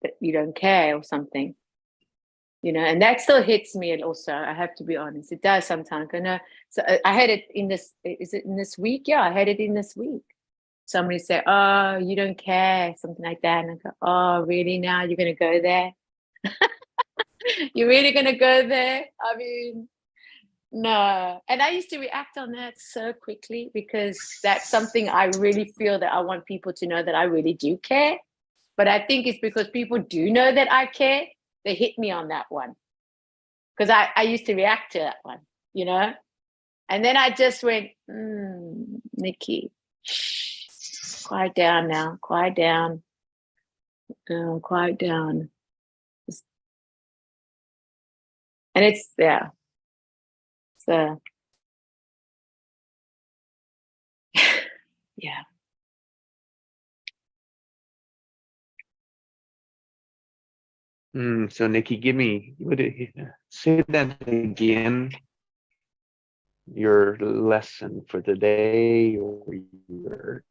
that you don't care or something, and that still hits me. And also, I have to be honest, it does sometimes. I know. So I had it in this. Is it in this week? Yeah, I had it in this week. Somebody said, "Oh, you don't care," something like that, and I go, "Oh, really? Now you're going to go there? You're really going to go there?" I mean, no. And I used to react on that so quickly because that's something I really feel that I want people to know that I really do care. But I think it's because people do know that I care. They hit me on that one. Because I used to react to that one, And then I just went, Nikki, shh, quiet down now. Quiet down. Quiet down. And it's, yeah. So, yeah. So Nikki, say that again. Your lesson for the day, or your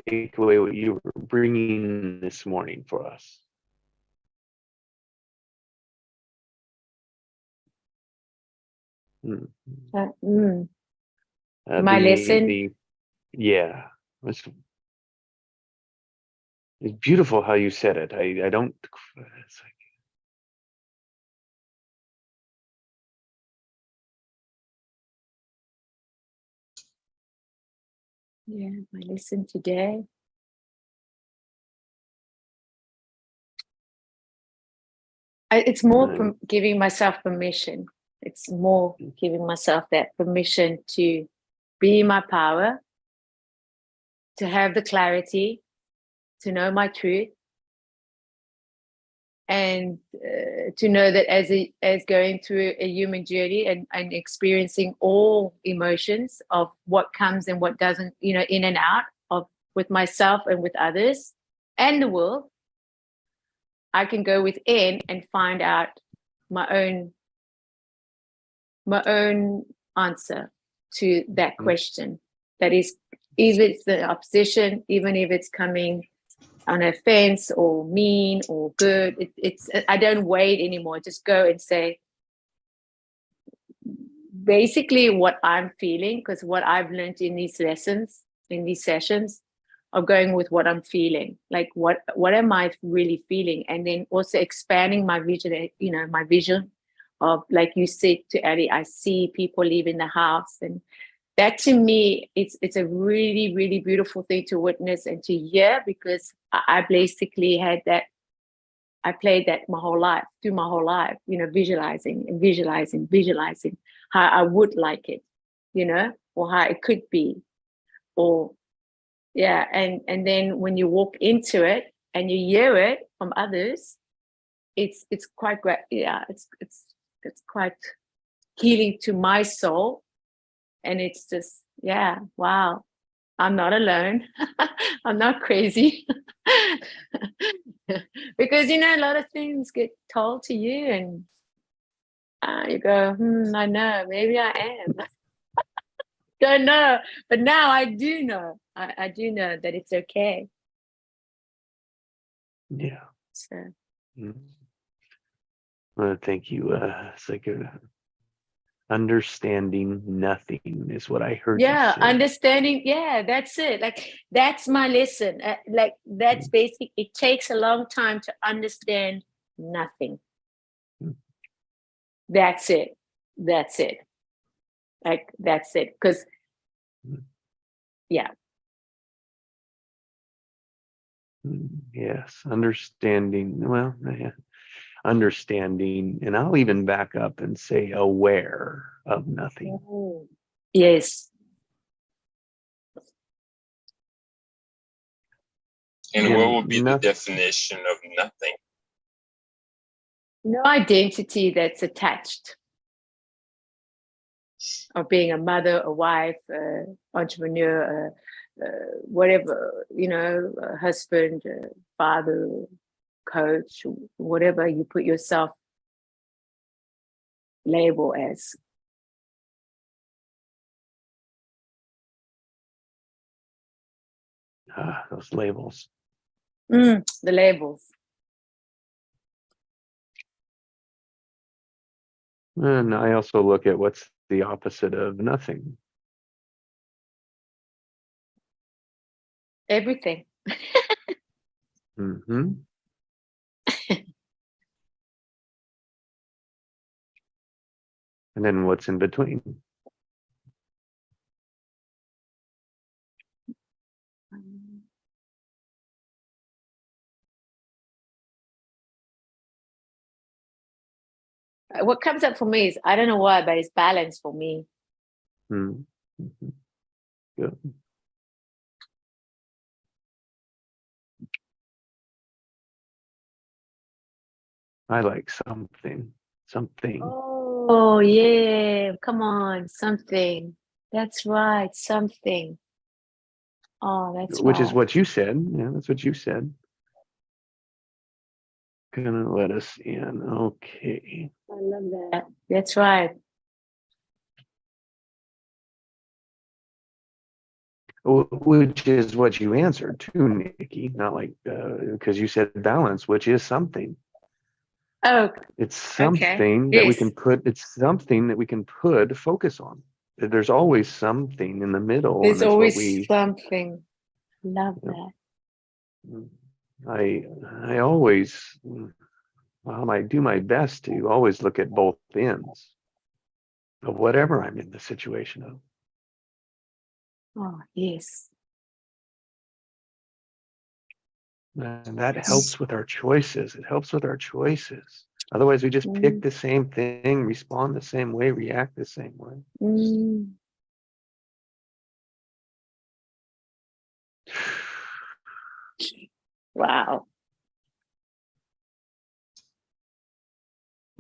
takeaway, what you were bringing this morning for us. My lesson. Yeah, it's beautiful how you said it. I don't. It's like, yeah, my lesson today. It's more giving myself permission. It's more giving myself that permission to be in my power, to have the clarity, to know my truth, and to know that as going through a human journey and experiencing all emotions of what comes and what doesn't, in and out of with myself and with others and the world, I can go within and find out my own answer to that question. That is, if it's the opposition, even if it's coming on offense or mean or good, it's I don't wait anymore. Just go and say basically what I'm feeling, because what I've learned in these lessons, in these sessions, of going with what I'm feeling, like what am I really feeling, and then also expanding my vision, my vision of, like you said to Ellie, I see people leaving the house, and that to me, it's a really, really beautiful thing to witness and to hear, because I basically had that. I played that through my whole life, visualizing and visualizing how I would like it, or how it could be, or yeah. And then when you walk into it and you hear it from others, it's quite great. Yeah, it's quite healing to my soul. And it's just, yeah, wow, I'm not alone. I'm not crazy. Because, a lot of things get told to you and you go, I know, maybe I am. Don't know. But now I do know. I do know that it's okay. Yeah. So. Well, thank you. It's like understanding nothing is what I heard. Yeah, you say. Understanding. Yeah, that's it. Like, that's my lesson. Like, that's basic. It takes a long time to understand nothing. That's it. That's it. Like, that's it. Because, yeah. Yes, understanding. Well, yeah. Understanding, and I'll even back up and say aware of nothing. Yes. And what would be the definition of nothing? No identity that's attached. Of being a mother, a wife, entrepreneur, whatever, a husband, father, coach, whatever you put yourself label as. Those labels. The labels. And I also look at what's the opposite of nothing. Everything. Mm-hmm. And then what's in between? What comes up for me is, I don't know why, but it's balance for me. Mm-hmm. Good. I like something. Oh, yeah. Come on. Something. That's right. Something. Oh, that's Which is right. what you said. Yeah, that's what you said. Gonna let us in. Okay. I love that. That's right. Which is what you answered too, Nikki. Not like because you said balance, which is something. Oh, It's okay. something that we Yes. can put. It's something that we can put focus on. There's always something in the middle, and There's that's what always we. something. Love You that. know, I always I do my best to always look at both ends of whatever I'm in the situation of. Oh, yes. And that helps with our choices. It helps with our choices. Otherwise, we just pick the same thing, respond the same way, react the same way. Mm. Wow.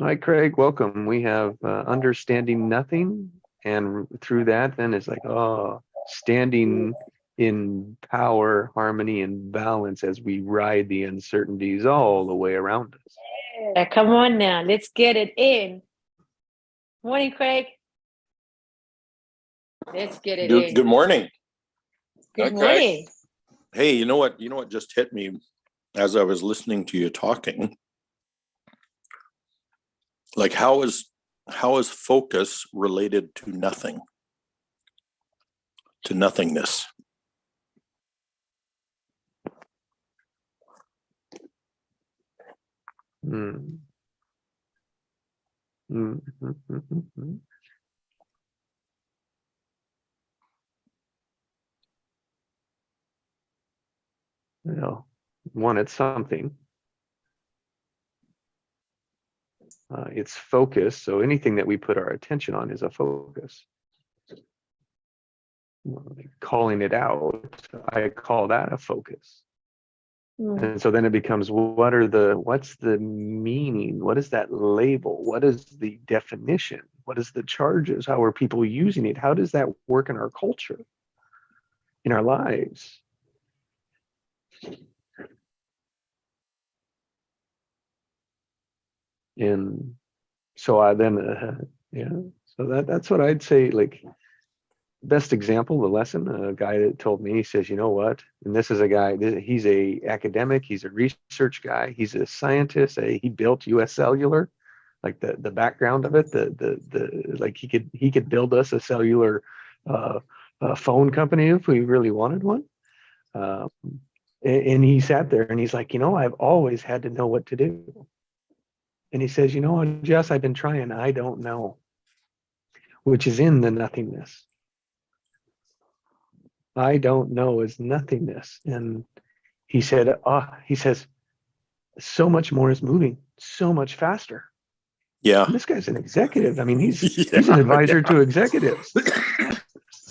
Hi, Craig. Welcome. We have understanding nothing. And through that, then it's like, oh, standing in power, harmony, and balance as we ride the uncertainties all the way around us. Yeah, come on now. Let's get it in. Morning, Craig. Let's get it in. Good morning. Good morning. Hey, you know what just hit me as I was listening to you talking? Like how is focus related to nothing? To nothingness? Mm. Mm-hmm. Well, one, it's something. It's focus. So anything that we put our attention on is a focus. Calling it out, I call that a focus. And so then it becomes, what's the meaning? What is that label? What is the definition? What is the charges? How are people using it? How does that work in our culture, in our lives? And so I then, so that's what I'd say, like, best example, the lesson, a guy that told me, he says, you know what? And this is a guy, he's a academic, he's a research guy, he's a scientist, he built US Cellular, like the background of it, the like he could build us a cellular phone company if we really wanted one. And he sat there and he's like, I've always had to know what to do. And he says, Jess, I've been trying, I don't know, which is in the nothingness. I don't know is nothingness. And he said, he says, so much more is moving so much faster. Yeah. And this guy's an executive. I mean, he's an advisor to executives.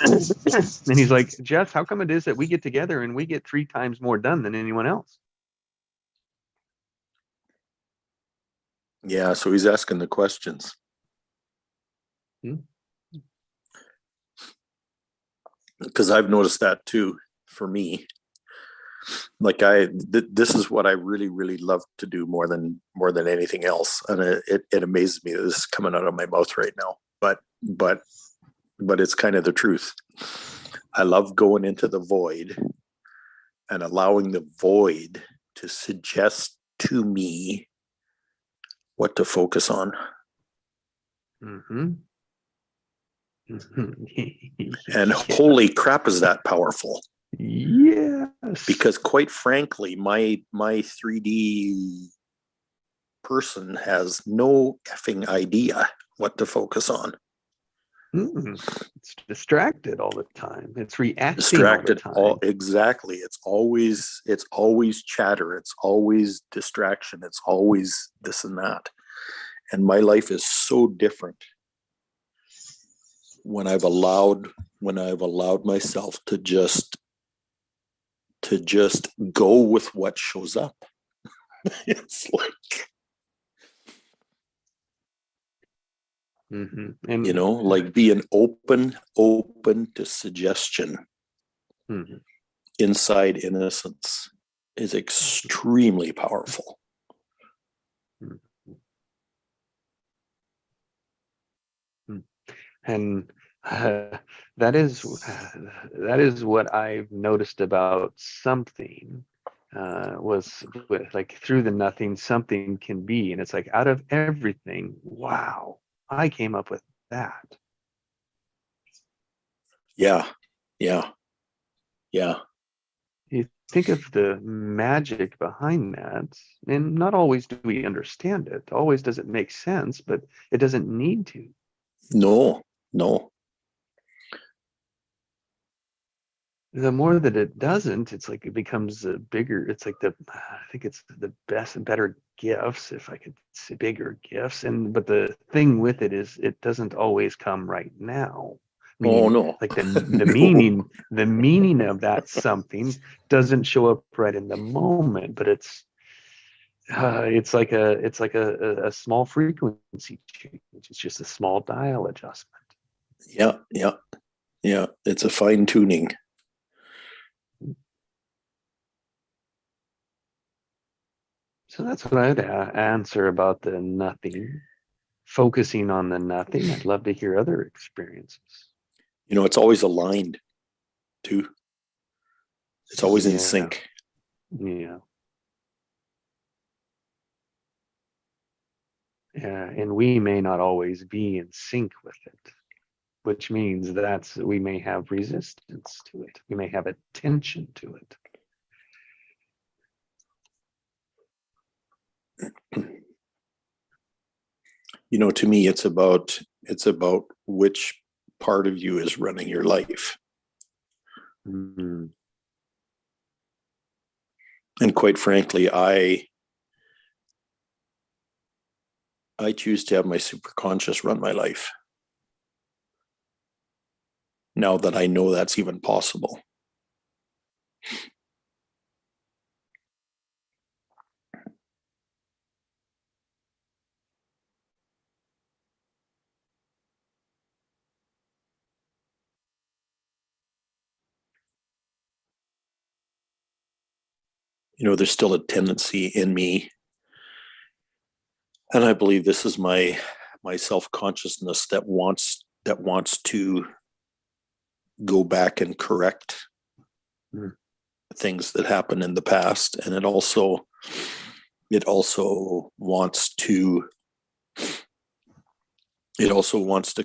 And he's like, Jess, how come it is that we get together and we get 3 times more done than anyone else? Yeah. So he's asking the questions. Because I've noticed that too, for me. Like this is what I really, really love to do more than anything else. And it amazes me that this is coming out of my mouth right now. But it's kind of the truth. I love going into the void and allowing the void to suggest to me what to focus on. Mm-hmm. And holy crap, is that powerful? Yes. Because quite frankly, my 3D person has no effing idea what to focus on. It's distracted all the time. It's reacting Distracted all the time. Exactly. It's always chatter. It's always distraction. It's always this and that. And my life is so different when I've allowed myself to just go with what shows up. It's like, And like being open to suggestion. Inside innocence is extremely powerful. And that is what I've noticed about something. Was with, like, through the nothing, something can be, and it's like, out of everything, wow, I came up with that. Yeah. You think of the magic behind that, and not always do we understand it. Always does it make sense, but it doesn't need to. No. The more that it doesn't, it's like it becomes a bigger, it's like I think it's the best and better gifts, if I could say bigger gifts. But the thing with it is it doesn't always come right now. Meaning, No. like the No. meaning of that something doesn't show up right in the moment, but it's like a small frequency change. It's just a small dial adjustment. Yeah. It's a fine tuning. So that's what I'd answer about the nothing, focusing on the nothing. I'd love to hear other experiences. It's always aligned too. It's always in sync. Yeah. Yeah, and we may not always be in sync with it, which means we may have resistance to it. We may have attention to it. To me, it's about which part of you is running your life. Mm-hmm. And quite frankly, I choose to have my superconscious run my life. Now that I know that's even possible. There's still a tendency in me, and I believe this is my self-consciousness that wants to go back and correct things that happened in the past, and it also wants to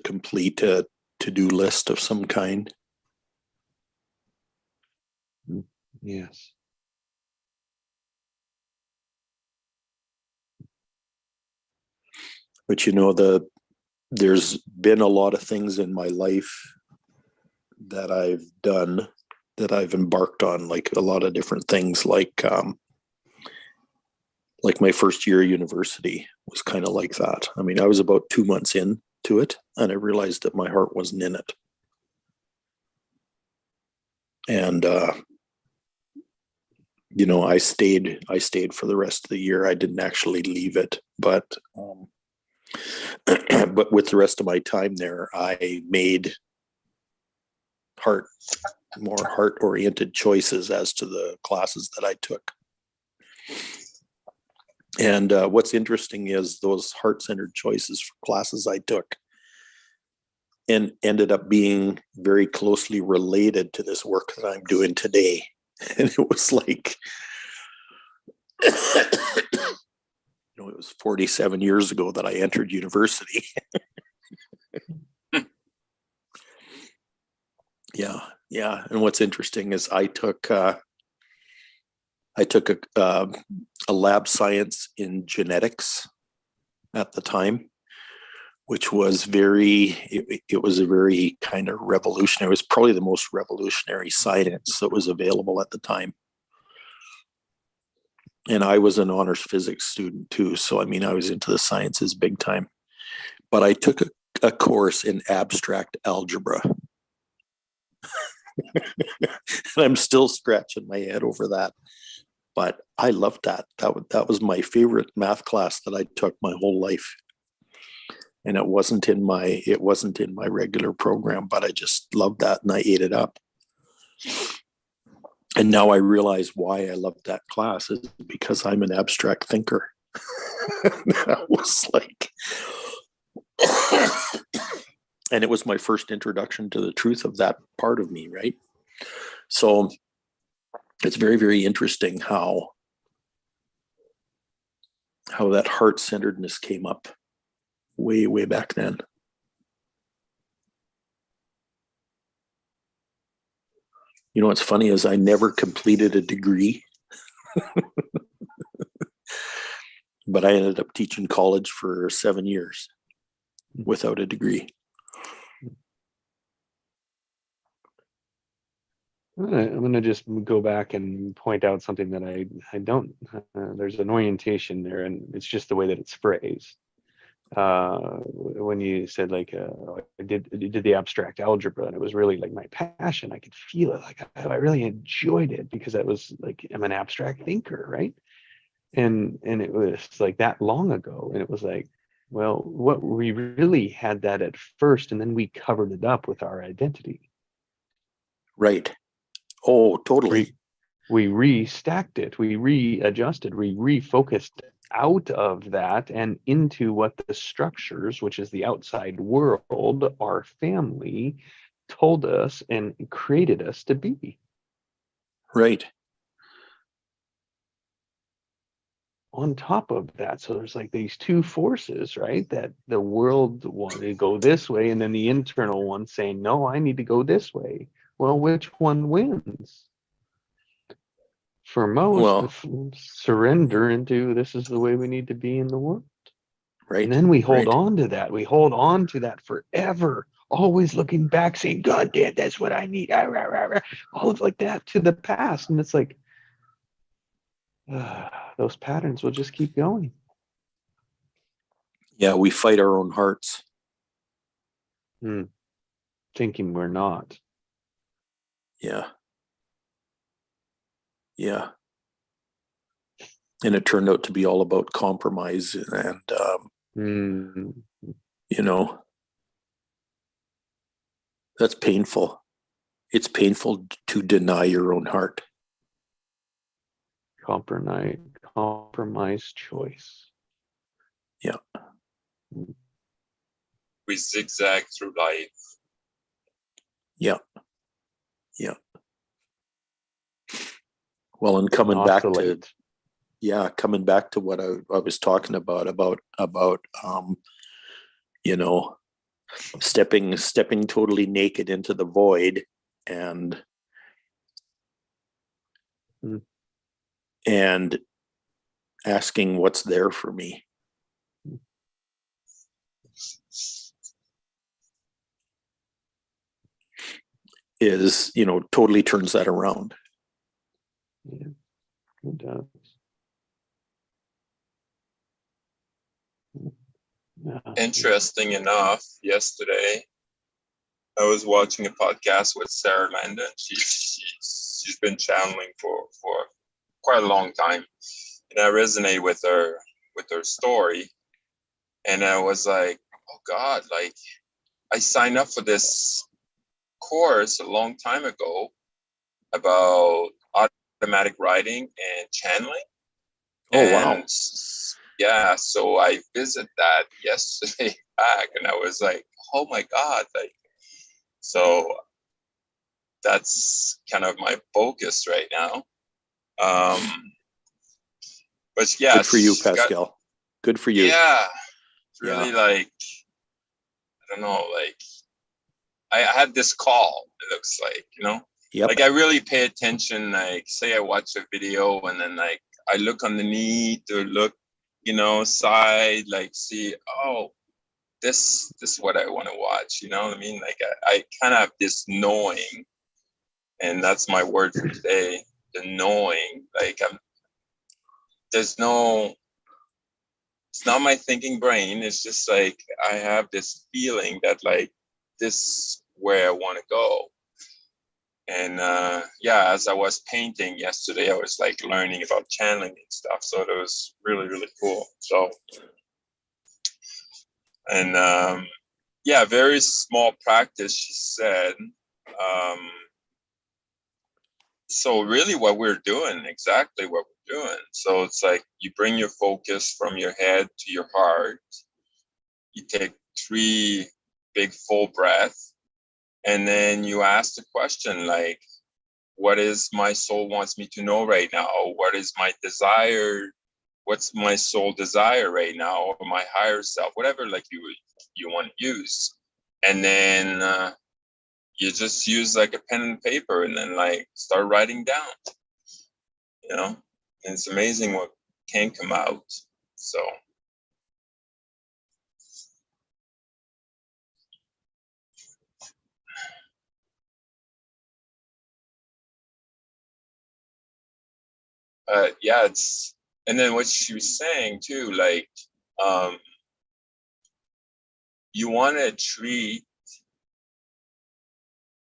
complete a to-do list of some kind. Yes. But there's been a lot of things in my life that I've done, that I've embarked on, like a lot of different things, like my first year of university was kind of like that. I mean, I was about 2 months into it, and I realized that my heart wasn't in it. And I stayed for the rest of the year. I didn't actually leave it, but but with the rest of my time there, I made more heart-oriented choices as to the classes that I took. And what's interesting is those heart-centered choices for classes I took and ended up being very closely related to this work that I'm doing today. And it was like, it was 47 years ago that I entered university. Yeah. Yeah. And what's interesting is I took a lab science in genetics at the time, which was it was a very kind of revolutionary. It was probably the most revolutionary science that was available at the time. And I was an honors physics student too. So, I mean, I was into the sciences big time. But I took a course in abstract algebra. And I'm still scratching my head over that. But I loved that. That was my favorite math class that I took my whole life. And it wasn't in my regular program, but I just loved that and I ate it up. And now I realize why I loved that class is because I'm an abstract thinker. That was like, and it was my first introduction to the truth of that part of me, right? So it's very, very interesting how that heart-centeredness came up way, way back then. You know, what's funny is I never completed a degree, but I ended up teaching college for 7 years without a degree. I'm going to just go back and point out something that I don't, there's an orientation there, and it's just the way that it's phrased. When you said like, I did the abstract algebra, and it was really like my passion. I could feel it. Like I really enjoyed it because I was like, I'm an abstract thinker, right? And it was like that long ago. And it was like, well, what we really had that at first, and then we covered it up with our identity. Right. Oh, totally. We restacked it, we readjusted, we refocused out of that and into what the structures, which is the outside world, our family, told us and created us to be. Right. On top of that, so there's like these two forces, right? That the world wanted to go this way, and then the internal one saying, no, I need to go this way. Well, which one wins? For most, surrender into this is the way we need to be in the world. Right. And then we hold on to that. We hold on to that forever, always looking back, saying, God damn, that's what I need. All of like that to the past. And it's like, those patterns will just keep going. Yeah, we fight our own hearts. Thinking we're not. Yeah. Yeah. And it turned out to be all about compromise and, you know, that's painful. It's painful to deny your own heart. Compromise choice. Yeah. We zigzag through life. Yeah. Yeah. Well, and coming back to what I was talking about, you know, stepping totally naked into the void and asking what's there for me. Is, you know, totally turns that around. Yeah, it does. Yeah. Interesting enough, yesterday I was watching a podcast with Sarah Landon. She's been channeling for quite a long time, and I resonate with her story. And I was like, oh God, like I signed up for this course a long time ago about automatic writing and channeling. Oh, wow. Yeah, so I visited that yesterday back, and I was like, oh my God, like, so that's kind of my focus right now. But yeah, good for you, Pascal. Good for you. Yeah, it's really like, I don't know, like I had this call, it looks like, Yep. like I really pay attention. Like, say I watch a video and then like I look underneath or look, side, like see, oh, this is what I want to watch. You know what I mean? Like I kind of have this knowing, and that's my word for today. The knowing, like it's not my thinking brain. It's just like I have this feeling that like this is where I want to go. And as I was painting yesterday, I was like learning about channeling and stuff. So it was really, really cool. So, and very small practice, she said. So really what we're doing, exactly what we're doing. So it's like you bring your focus from your head to your heart. You take 3 big full breaths, and then you ask the question like, what is my soul wants me to know right now? What is my desire? What's my soul desire right now, or my higher self, whatever like you want to use. And then you just use like a pen and paper and then like start writing down, and it's amazing what can come out. So and then what she was saying too, like you want to treat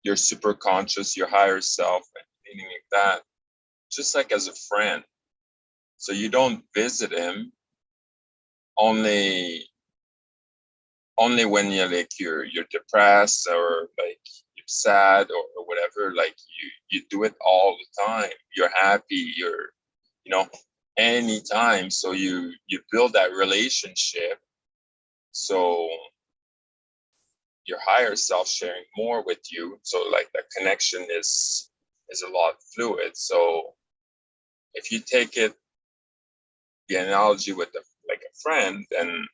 your superconscious, your higher self, and meaning like that, just like as a friend. So you don't visit him only when you're depressed or like you're sad or whatever. Like you do it all the time. You're happy. You're anytime. So you build that relationship. So your higher self sharing more with you. So like that connection is a lot fluid. So if you take the analogy with like a friend, then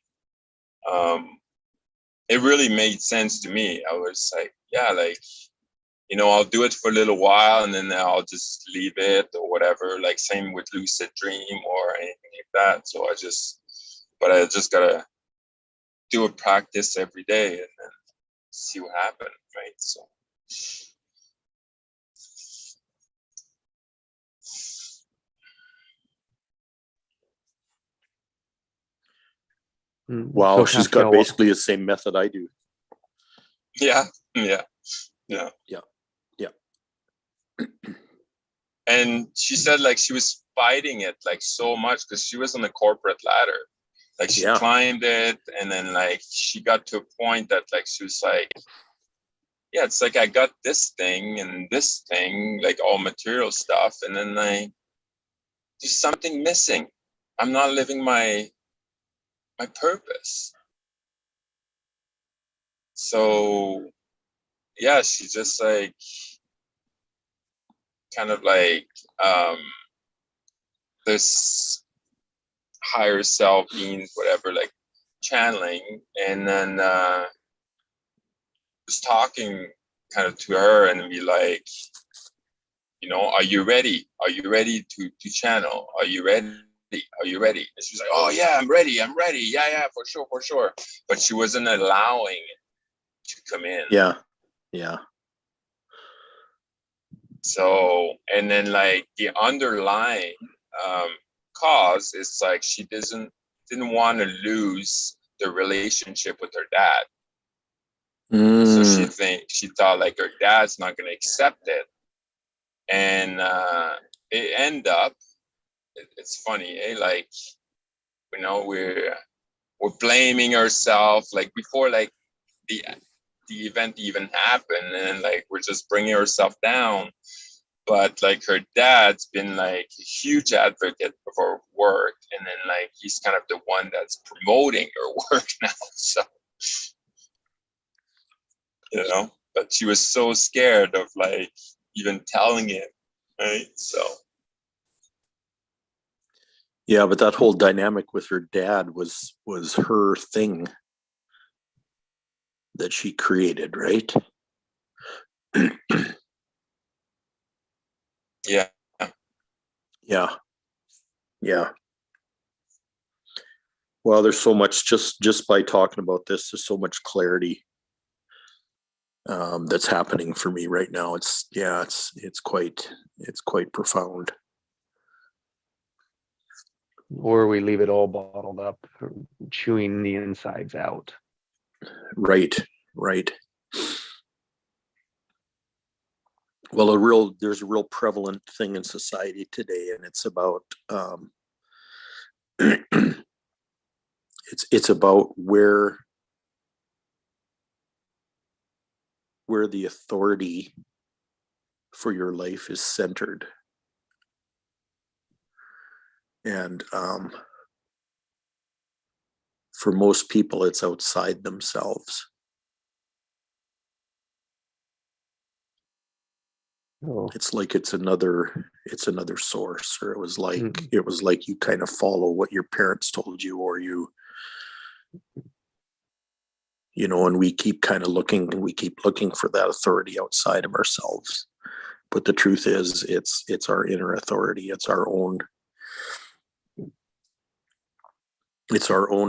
it really made sense to me. I was like, yeah, like, I'll do it for a little while and then I'll just leave it or whatever. Like same with lucid dream or anything like that. So I just gotta do a practice every day and then see what happens, right? So. Wow, So, she's got Pascal, basically the same method I do. Yeah. And she said like she was fighting it like so much because she was on the corporate ladder. Like she climbed it, and then like she got to a point that like she was like, yeah, it's like I got this thing and this thing, like all material stuff, and then like there's something missing. I'm not living my purpose. So yeah, she just like kind of like this higher self being whatever, like channeling, and then just talking kind of to her and be like, are you ready? Are you ready to channel? Are you ready? Are you ready? And she's like, oh yeah, I'm ready. Yeah, for sure. But she wasn't allowing it to come in. Yeah. So, and then like the underlying cause is like she didn't want to lose the relationship with her dad. So she thought like her dad's not going to accept it. And it end up, it's funny, like, we're blaming ourselves like before like the event even happened, and like we're just bringing ourselves down. But like her dad's been like a huge advocate of her work, and then like he's kind of the one that's promoting her work now. So but she was so scared of like even telling him, right? So yeah, but that whole dynamic with her dad was her thing that she created, right? Yeah. Yeah. Well, there's so much just by talking about this, there's so much clarity that's happening for me right now. It's quite profound. Or we leave it all bottled up, chewing the insides out. Right. Well, there's a real prevalent thing in society today, and it's about it's about where the authority for your life is centered. And for most people, it's outside themselves. Oh. It's like it's another source, or it was like you kind of follow what your parents told you, or and we keep kind of looking for that authority outside of ourselves. But the truth is, it's our inner authority. It's our own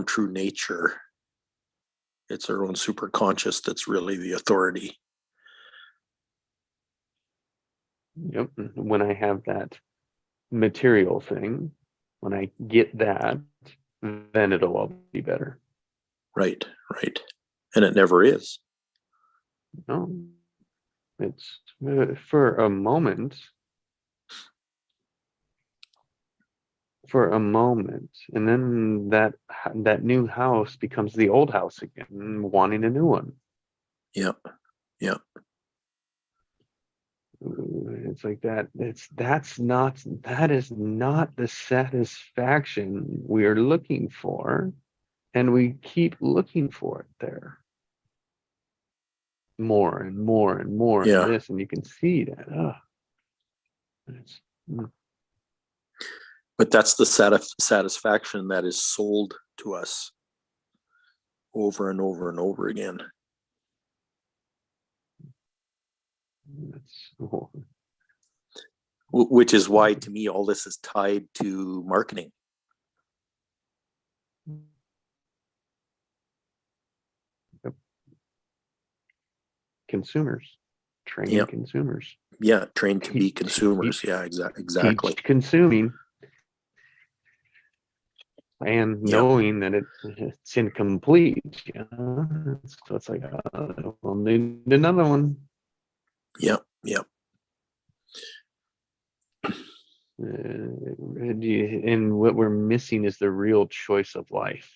true nature. It's our own superconscious that's really the authority. Yep. When I have that material thing, when I get that, then it'll all be better. Right. And it never is. No, it's for a moment, and then that new house becomes the old house again, wanting a new one. Yep. It's like that. That is not the satisfaction we're looking for, and we keep looking for it there. More and more and more Yeah. of this, and you can see that. But that's the satisfaction that is sold to us over and over and over again. Which is why, to me, all this is tied to marketing. Consumers, training consumers. Yeah, trained to be consumers. Yeah, exactly. Teach consuming, and knowing that it's incomplete. So it's like, we'll need another one. Yep. And what we're missing is the real choice of life.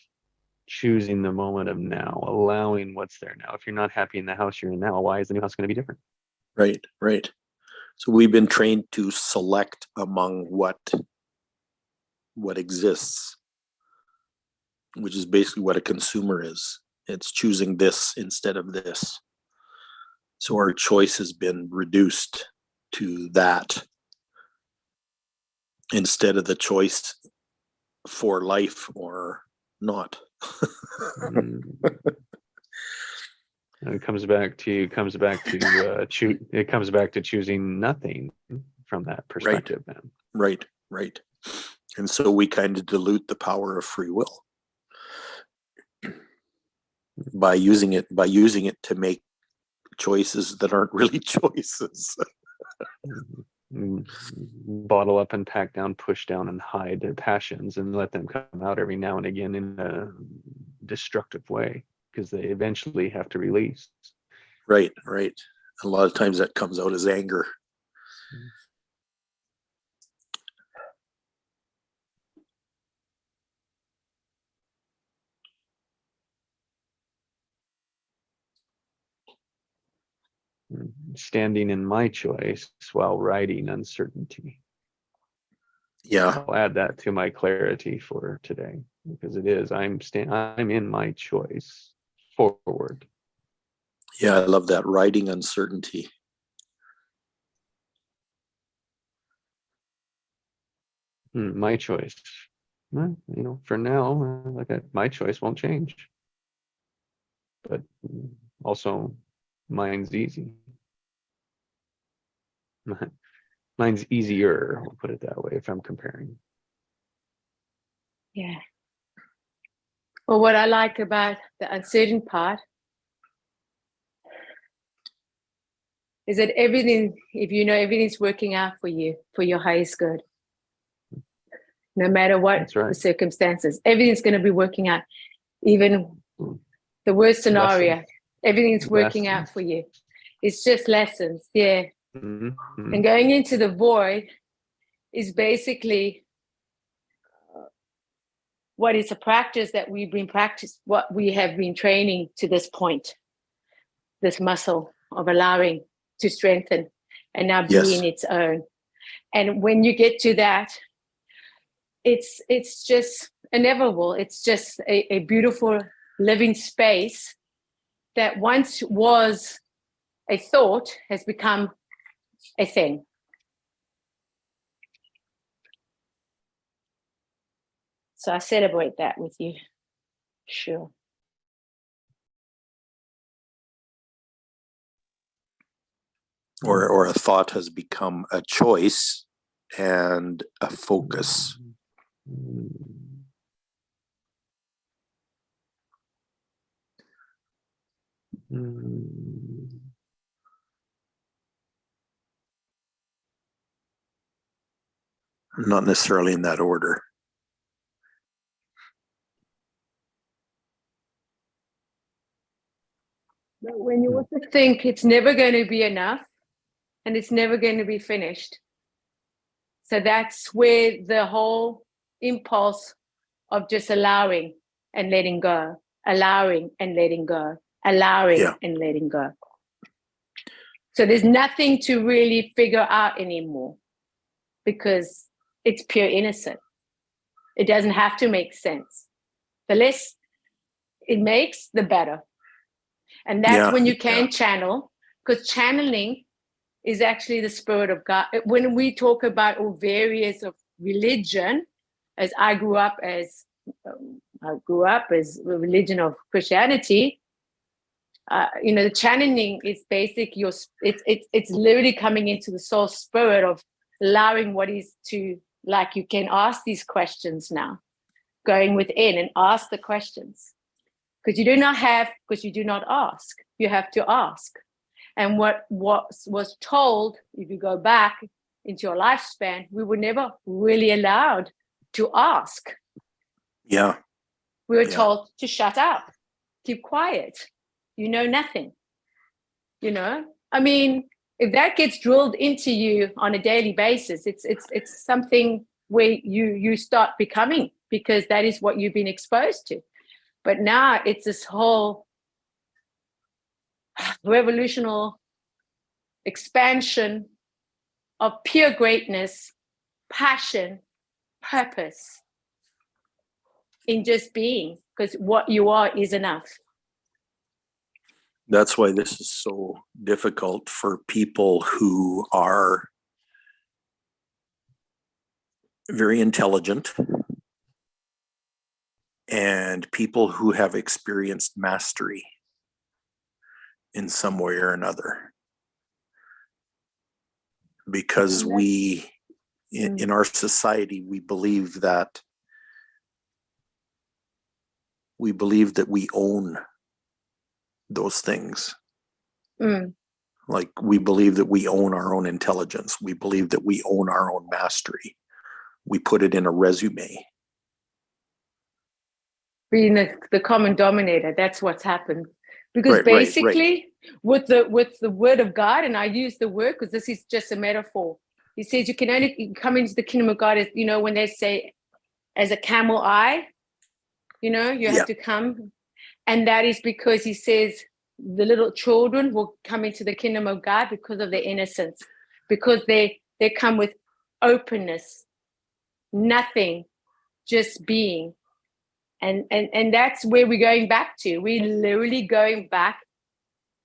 Choosing the moment of now, allowing what's there now. If you're not happy in the house you're in now, why is the new house going to be different? Right. So we've been trained to select among what exists, which is basically what a consumer is. It's choosing this instead of this. So our choice has been reduced to that instead of the choice for life or not. It comes back to choosing nothing from that perspective. Right. And so we kind of dilute the power of free will by using it to make choices that aren't really choices. Bottle up and pack down, push down and hide their passions, and let them come out every now and again in a destructive way, because they eventually have to release. Right. A lot of times that comes out as anger. Standing in my choice while riding uncertainty. Yeah. I'll add that to my clarity for today, because it is, I'm in my choice forward. Yeah, I love that, riding uncertainty. My choice. Well, for now, my choice won't change. But also, mine's easy. Mine's easier, I'll put it that way, if I'm comparing. Yeah. Well, what I like about the uncertain part is that everything, if you know everything's working out for you, for your highest good, no matter what That's right. the circumstances, everything's going to be working out. Even the worst scenario, Lessons. everything's working out Lessons. for you. It's just lessons, yeah. Mm-hmm. And going into the void is basically what is a practice that we've been practiced, what we have been training to this point, this muscle of allowing to strengthen and now be Yes. in its own. And when you get to that, it's just inevitable. It's just a beautiful living space that once was a thought has become a thing. So I celebrate that with you. Sure. Or a thought has become a choice and a focus. Not necessarily in that order. But when you also think it's never going to be enough and it's never going to be finished. So that's where the whole impulse of just allowing and letting go, allowing and letting go, allowing and letting go. So there's nothing to really figure out anymore because it's pure innocent. It doesn't have to make sense. The less it makes, the better. And that's when you can channel, because channeling is actually the spirit of God. When we talk about all various of religion, as I grew up as the religion of Christianity, the channeling is basic. It's literally coming into the soul spirit of allowing what is to, like, you can ask these questions now, going within and ask the questions. Because you do not have, because you do not ask. You have to ask. And what was told, if you go back into your lifespan, we were never really allowed to ask. Yeah. We were told to shut up, keep quiet. You know nothing. I mean, if that gets drilled into you on a daily basis, it's something where you start becoming, because that is what you've been exposed to. But now it's this whole revolutionary expansion of pure greatness, passion, purpose in just being, because what you are is enough. That's why this is so difficult for people who are very intelligent and people who have experienced mastery in some way or another. Because we, in our society, we believe that we own those things. Like, we believe that we own our own intelligence. We believe that we own our own mastery. We put it in a resume. Being the common denominator, that's what's happened. Because basically, with the word of God, and I use the word because this is just a metaphor. He says you can only come into the kingdom of God as, when they say as a camel eye, you have to come. And that is because he says the little children will come into the kingdom of God because of their innocence, because they come with openness, nothing, just being. And that's where we're going back to. We're literally going back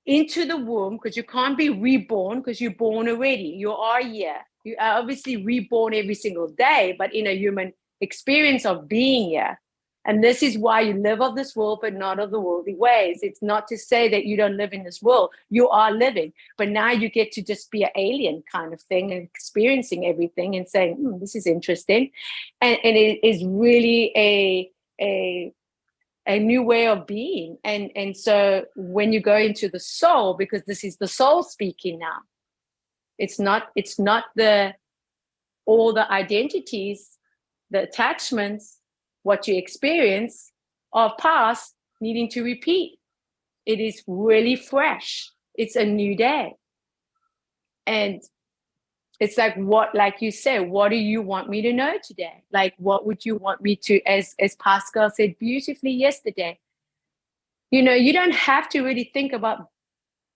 into the womb, because you can't be reborn because you're born already. You are here. You are obviously reborn every single day, but in a human experience of being here. And this is why you live of this world, but not of the worldly ways. It's not to say that you don't live in this world. You are living, but now you get to just be an alien kind of thing and experiencing everything and saying, this is interesting. And it is really a new way of being. And so when you go into the soul, because this is the soul speaking now, it's not all the identities, the attachments, what you experience of past needing to repeat. It is really fresh. It's a new day. And it's like you said, what do you want me to know today? Like, what would you want me to, as Pascal said beautifully yesterday, you don't have to really think about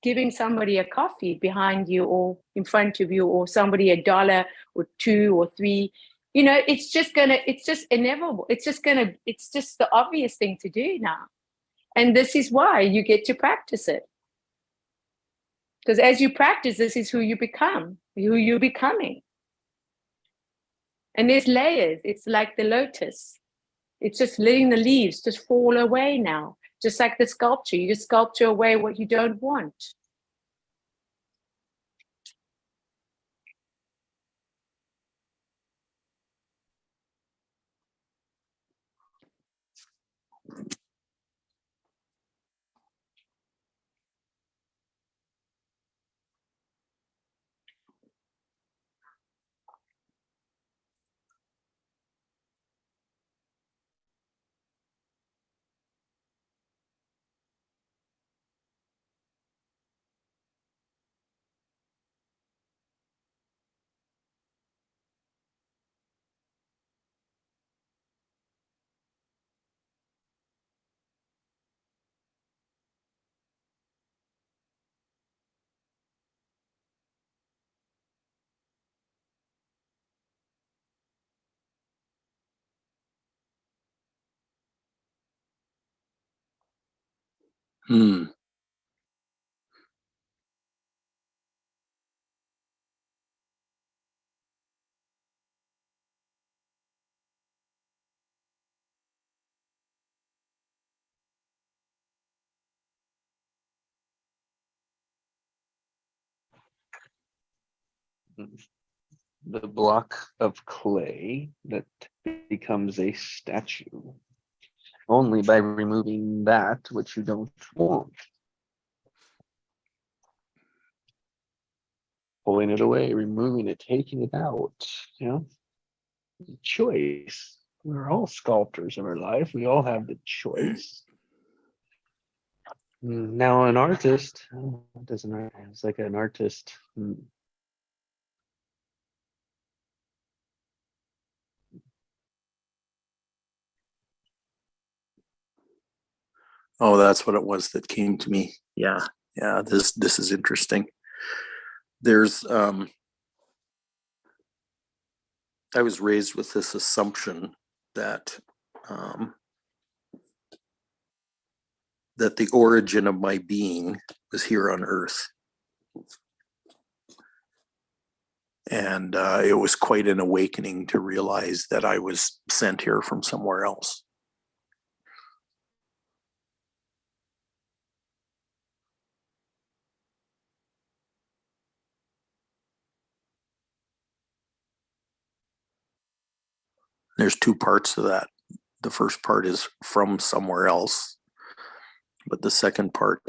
giving somebody a coffee behind you or in front of you, or somebody $1 or $2 or $3. It's just inevitable. It's just the obvious thing to do now. And this is why you get to practice it. Because as you practice, this is who you become, who you're becoming. And there's layers. It's like the lotus. It's just letting the leaves just fall away now. Just like the sculpture. You just sculpture away what you don't want. Hmm. The block of clay that becomes a statue only by removing that which you don't want. Pulling it away, removing it, taking it out, choice. We're all sculptors of our life. We all have the choice. Now, an artist, what does an artist? It's like an artist. Oh, that's what it was that came to me. Yeah. This is interesting. There's I was raised with this assumption that that the origin of my being was here on Earth. And it was quite an awakening to realize that I was sent here from somewhere else. There's two parts to that. The first part is from somewhere else, but the second part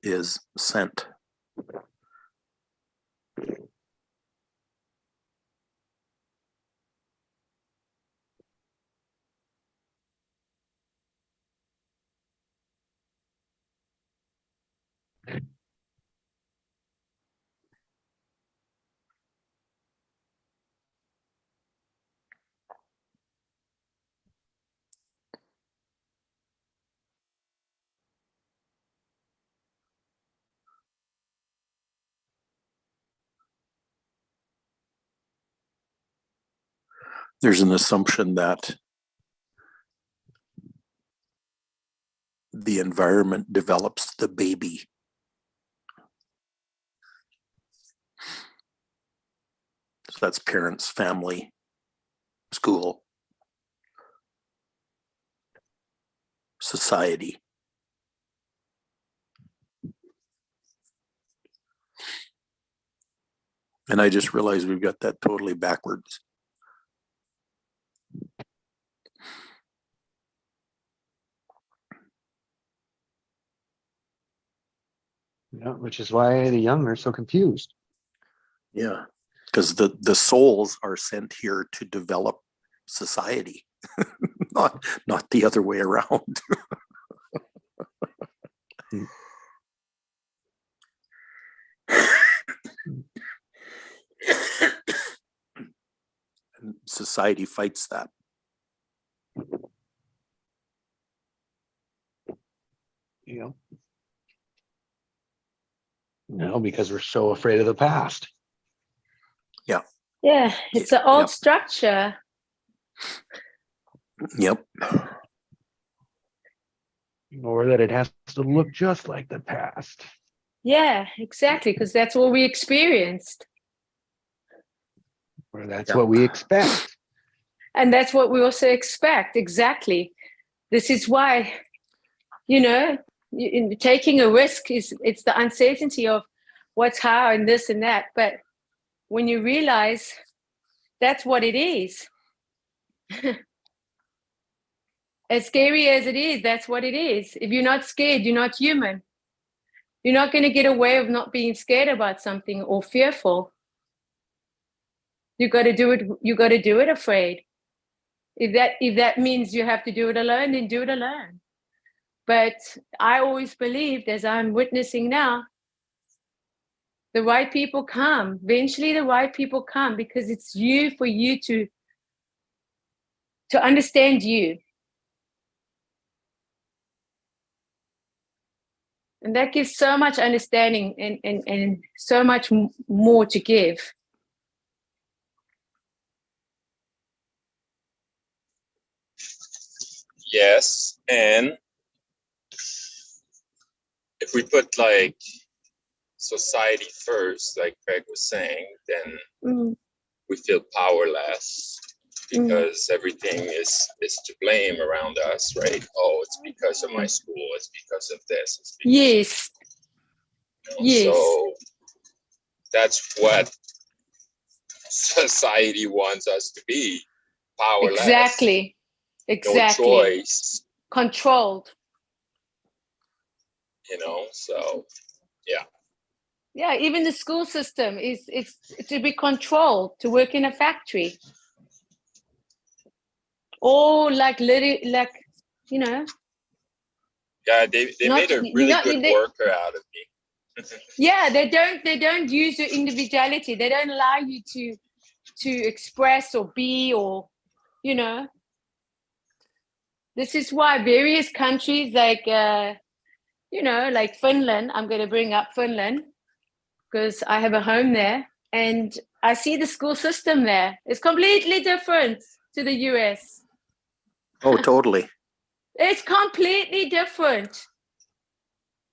is sent. There's an assumption that the environment develops the baby. So that's parents, family, school. society. And I just realized we've got that totally backwards. Yeah, which is why the young are so confused. Yeah, because the souls are sent here to develop society, not the other way around. And society fights that. Because we're so afraid of the past. Yeah. Yeah, it's an old Yep. structure. Yep. Or that it has to look just like the past. Yeah, exactly, because that's what we experienced. Or that's Yeah. what we expect. And that's what we also expect. Exactly. This is why, in taking a risk it's the uncertainty of what's how and this and that. But when you realize that's what it is, as scary as it is, that's what it is. If you're not scared, you're not human. You're not going to get away of not being scared about something or fearful. You got to do it. You got to do it afraid. If that means you have to do it alone, then do it alone. But I always believed, as I'm witnessing now, the right people come. Eventually the right people come, because it's for you to understand you. And that gives so much understanding and so much more to give. Yes, and if we put like society first, like Greg was saying, then we feel powerless because everything is to blame around us, right? Oh, it's because of my school, it's because of this. It's because Yes. Yes. So that's what society wants us to be, powerless. Exactly. No choice. Controlled. So yeah. Yeah, even the school system it's to be controlled, to work in a factory. Or like Yeah, they made a really good worker out of me. Yeah, they don't use your individuality. They don't allow you to express or be, or this is why various countries like like Finland, I'm going to bring up Finland because I have a home there, and I see the school system there. It's completely different to the US. Oh, totally. It's completely different.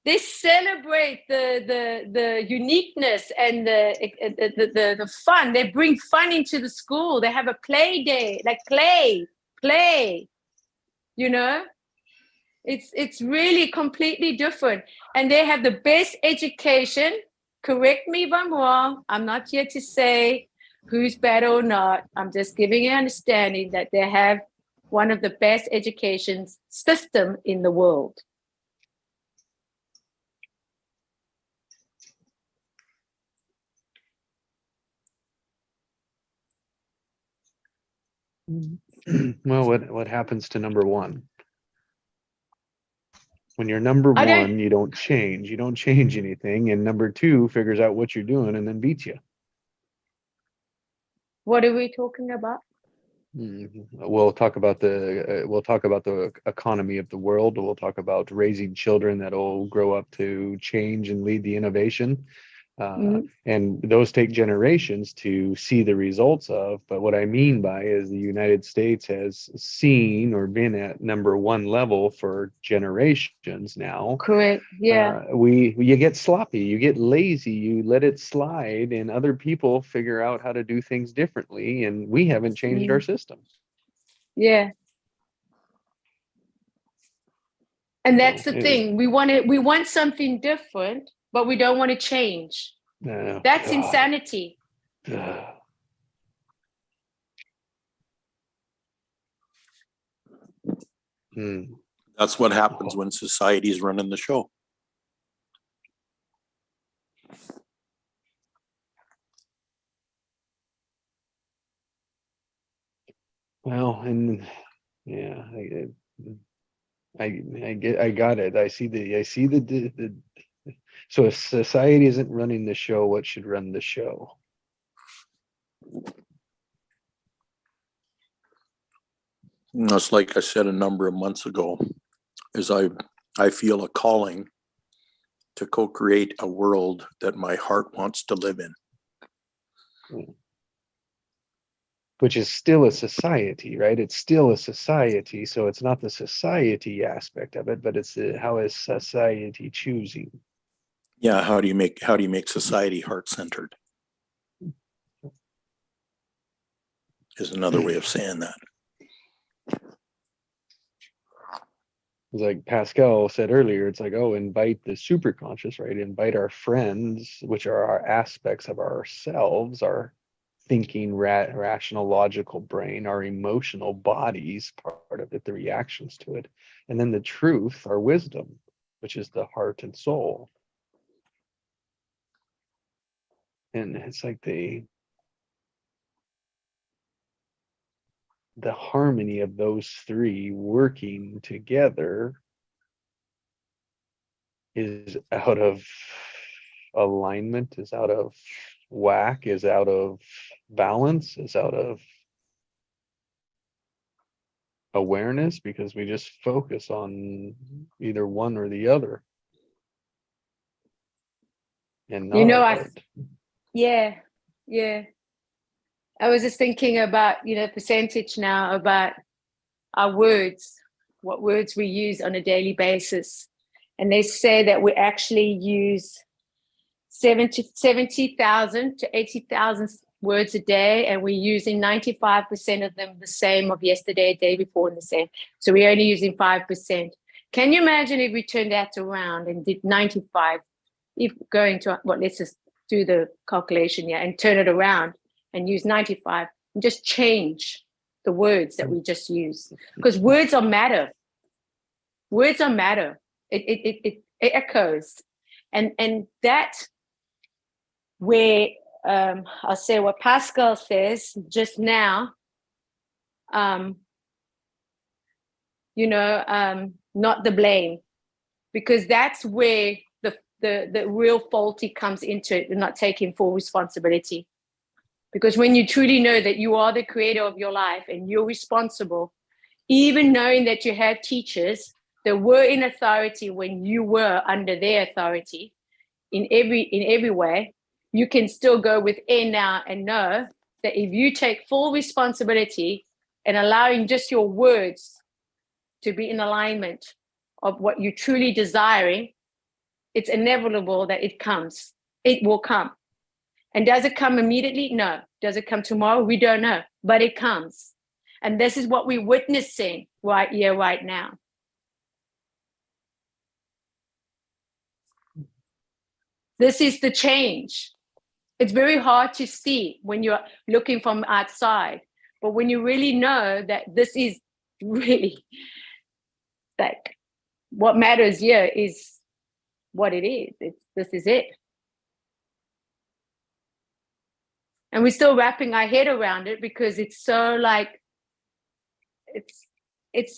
They celebrate the uniqueness and the fun. They bring fun into the school. They have a play day, like play. It's really completely different, and they have the best education. Correct me if I'm wrong. I'm not here to say who's better or not. I'm just giving an understanding that they have one of the best education system in the world. Well, what happens to number one? When you're number one, you don't change. You don't change anything. And number two figures out what you're doing and then beats you. What are we talking about? We'll talk about the economy of the world. We'll talk about raising children that'll grow up to change and lead the innovation. And those take generations to see the results of. But what I mean by is the United States has seen or been at number one level for generations now. Correct. Yeah. You get sloppy, you get lazy, you let it slide, and other people figure out how to do things differently, and we haven't changed our system. Yeah. And that's the Yeah. thing. We want something different, but we don't want to change. Oh, That's God. insanity. Ugh. Hmm. That's what happens when society's running the show. Well, and yeah, I got it. I see the so if society isn't running the show, what should run the show? That's like I said a number of months ago, is I feel a calling to co-create a world that my heart wants to live in. Which is still a society, right? It's still a society, so it's not the society aspect of it, but it's how is society choosing? Yeah, how do you make society heart-centered? Is another way of saying that. It's like Pascal said earlier, it's like, oh, invite the super conscious, right? Invite our friends, which are our aspects of ourselves, our thinking, rational, logical brain, our emotional bodies, part of it, the reactions to it. And then the truth, our wisdom, which is the heart and soul. And it's like the harmony of those three working together is out of alignment, is out of whack, is out of balance, is out of awareness, because we just focus on either one or the other and not our heart. Yeah. I was just thinking about, percentage now about our words, what words we use on a daily basis. And they say that we actually use 70,000 to 80,000 words a day, and we're using 95% of them the same of yesterday, day before, and the same. So we're only using 5%. Can you imagine if we turned that around and did 95? If going to, let's just do the calculation here and turn it around and use 95 and just change the words that we just use, because words are matter. Words are matter. It echoes, and that where I'll say what Pascal says just now. Not the blame, because that's where the real faulty comes into it, and not taking full responsibility. Because when you truly know that you are the creator of your life and you're responsible, even knowing that you have teachers that were in authority when you were under their authority in every way, you can still go within now and know that if you take full responsibility and allowing just your words to be in alignment of what you're truly desiring, it's inevitable that it comes. It will come. And does it come immediately? No. Does it come tomorrow? We don't know, but it comes. And this is what we're witnessing right here, right now. This is the change. It's very hard to see when you're looking from outside, but when you really know that this is really like what matters here is what it is. This is it. And we're still wrapping our head around it because it's so like it's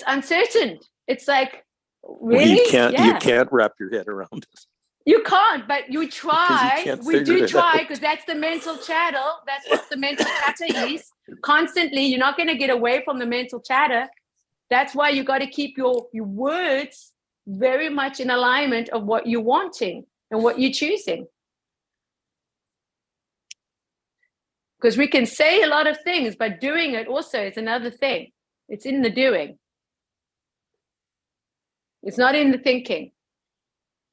uncertain. It's like, really? You can't wrap your head around it. You can't, but you try. You we do try, because that's the mental chatter. That's what the mental chatter is. Constantly, you're not going to get away from the mental chatter. That's why you got to keep your words very much in alignment of what you're wanting and what you're choosing. Because we can say a lot of things, but doing it also is another thing. It's in the doing. It's not in the thinking.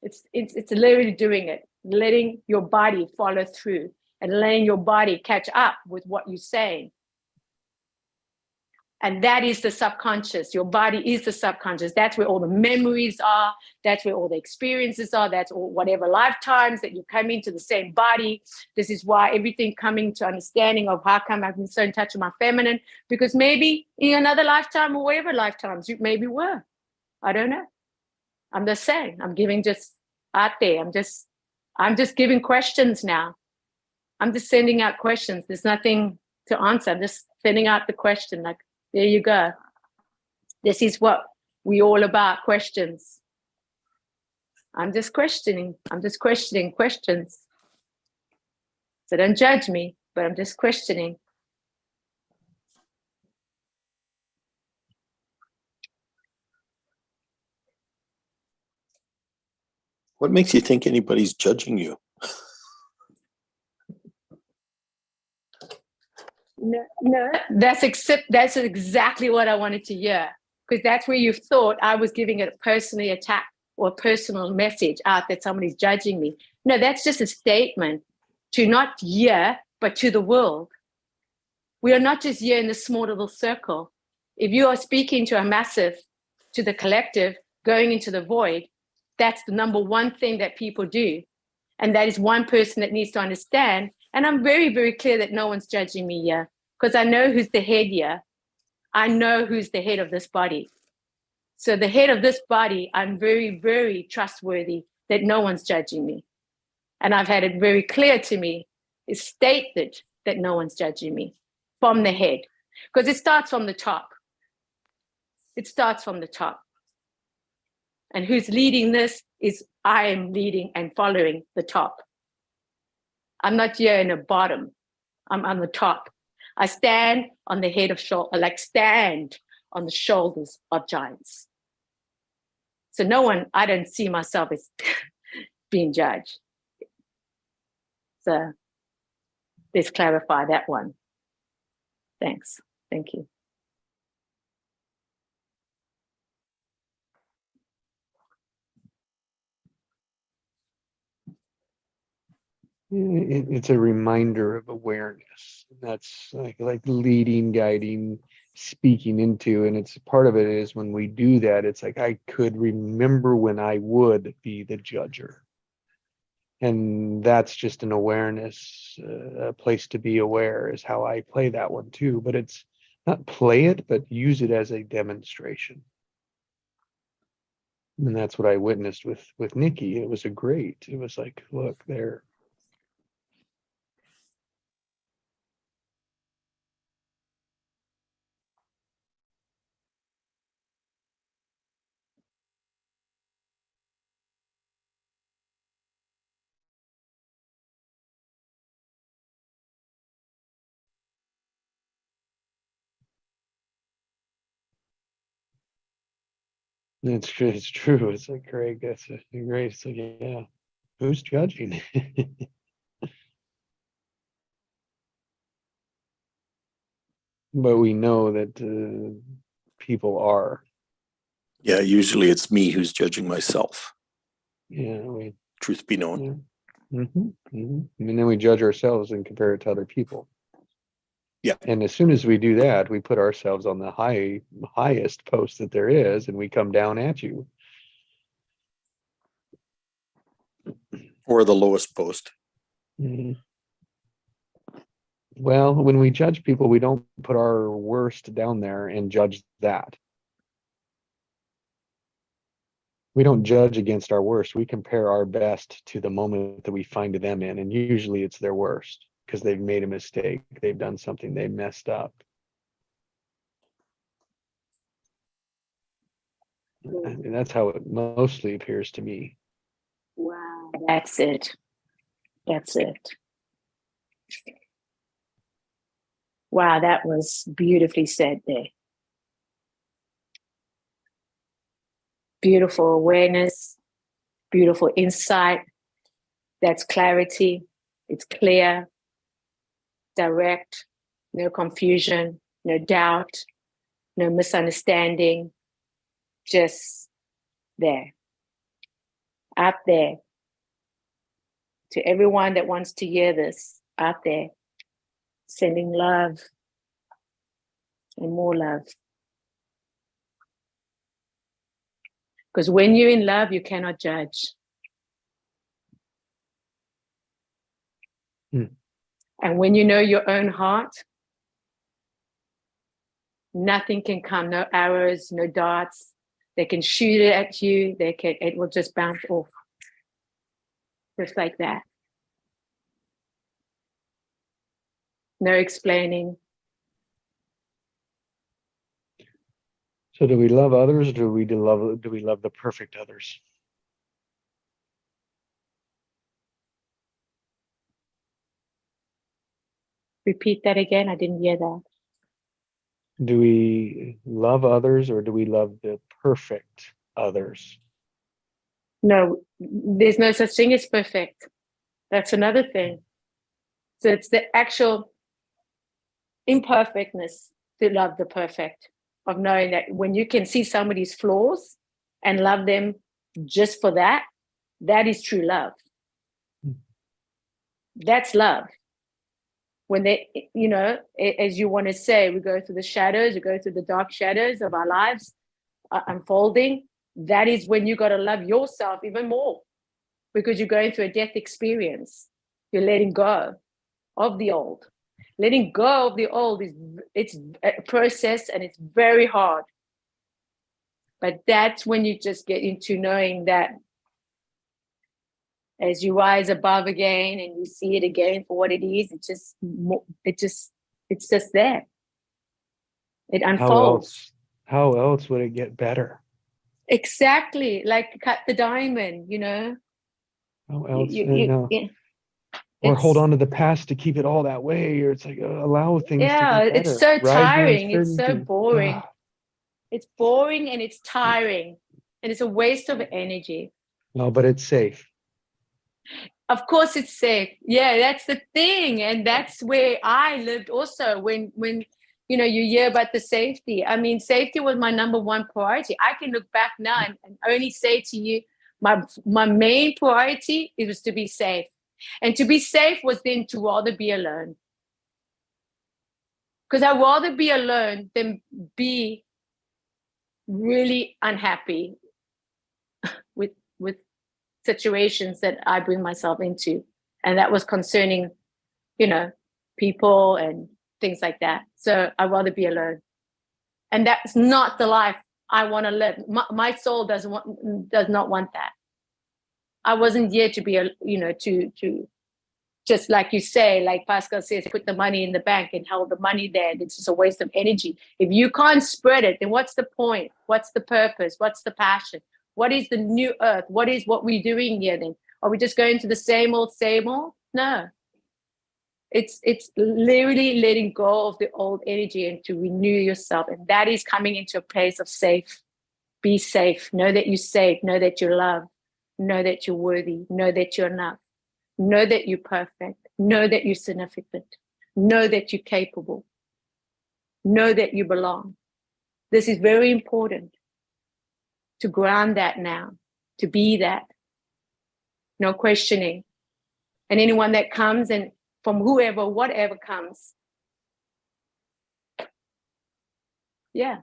It's literally doing it, letting your body follow through and letting your body catch up with what you're saying. And that is the subconscious. Your body is the subconscious. That's where all the memories are. That's where all the experiences are. That's all, whatever lifetimes that you come into the same body. This is why everything coming to understanding of how come I've been so in touch with my feminine, because maybe in another lifetime or whatever lifetimes you maybe were. I don't know. I'm just saying, I'm giving just out there. I'm just giving questions now. I'm just sending out questions. There's nothing to answer. I'm just sending out the question, like, there you go. This is what we all about, questions. I'm just questioning. I'm just questioning questions. So don't judge me, but I'm just questioning. What makes you think anybody's judging you? No, that's exactly what I wanted to hear, because that's where you thought I was giving it a personally attack or a personal message out that somebody's judging me. No, that's just a statement to not here, but to the world. We are not just here in this small little circle. If you are speaking to a massive, to the collective, going into the void, that's the number one thing that people do. And that is one person that needs to understand. And I'm very, very clear that no one's judging me here, because I know who's the head here. I know who's the head of this body. So the head of this body, I'm very, very trustworthy that no one's judging me. And I've had it very clear to me, it's stated that no one's judging me from the head, because it starts from the top. It starts from the top. And who's leading this is I am leading and following the top. I'm not here in the bottom. I'm on the top. I stand on the head of stand on the shoulders of giants. So no one, I don't see myself as being judged. So let's clarify that one. Thanks. Thank you. It's a reminder of awareness. That's like leading, guiding, speaking into, and it's part of it is when we do that, it's like I could remember when I would be the judger. And that's just an awareness, a place to be aware is how I play that one too. But it's not play it, but use it as a demonstration. And that's what I witnessed with Nikki. It was it was like, look there. It's true. It's true. It's like Greg. That's great. It's like, yeah, who's judging? But we know that people are. Yeah, usually it's me who's judging myself. Yeah, Truth be known. Yeah. And then we judge ourselves and compare it to other people. Yeah. And as soon as we do that, we put ourselves on the highest post that there is, and we come down at you. Or the lowest post. Mm-hmm. Well, when we judge people, we don't put our worst down there and judge that. We don't judge against our worst. We compare our best to the moment that we find them in. And usually it's their worst because they've made a mistake. They've done something, they messed up. And that's how it mostly appears to me. Wow. That's it. That's it. Wow, that was beautifully said there. Beautiful awareness, beautiful insight. That's clarity. It's clear, direct, no confusion, no doubt, no misunderstanding, just there, out there. To everyone that wants to hear this, out there, sending love, and more love. Because when you're in love, you cannot judge. And when you know your own heart, nothing can come, no arrows, no darts. They can shoot it at you. It will just bounce off. Just like that. No explaining. So do we love others, or do we love the perfect others? Repeat that again. I didn't hear that. Do we love others, or do we love the perfect others? No, there's no such thing as perfect. That's another thing. So it's the actual imperfectness to love the perfect, of knowing that when you can see somebody's flaws and love them just for that, that is true love. That's love. When they, as you want to say, we go through the shadows, we go through the dark shadows of our lives unfolding. That is when you got to love yourself even more, because you're going through a death experience. You're letting go of the old. Letting go of the old it's a process, and it's very hard. But that's when you just get into knowing that as you rise above again and you see it again for what it is, it's just there. It unfolds. How else would it get better? Exactly, like cut the diamond, How else? Or hold on to the past to keep it all that way, or it's like allow things to get better. It's so tiring. It's so uncertainty. boring. It's boring and it's tiring, and it's a waste of energy. No, but it's safe. Of course it's safe. Yeah, that's the thing. And that's where I lived also when you hear about the safety. I mean, safety was my number one priority. I can look back now and only say to you, my main priority was to be safe. And to be safe was then to rather be alone. Because I'd rather be alone than be really unhappy with situations that I bring myself into. And that was concerning, people and things like that. So I'd rather be alone. And that's not the life I want to live. My soul does not want that. I wasn't here to be, to just like you say, like Pascal says, put the money in the bank and hold the money there. It's just a waste of energy. If you can't spread it, then what's the point? What's the purpose? What's the passion? What is the new earth? What is what we're doing here then? Are we just going to the same old, same old? No. It's literally letting go of the old energy and to renew yourself. And that is coming into a place of safe. Be safe. Know that you're safe. Know that you're loved. Know that you're worthy. Know that you're enough. Know that you're perfect. Know that you're significant. Know that you're capable. Know that you belong. This is very important to ground that now, to be that. No questioning. And anyone that comes and from whoever, whatever comes. Yeah.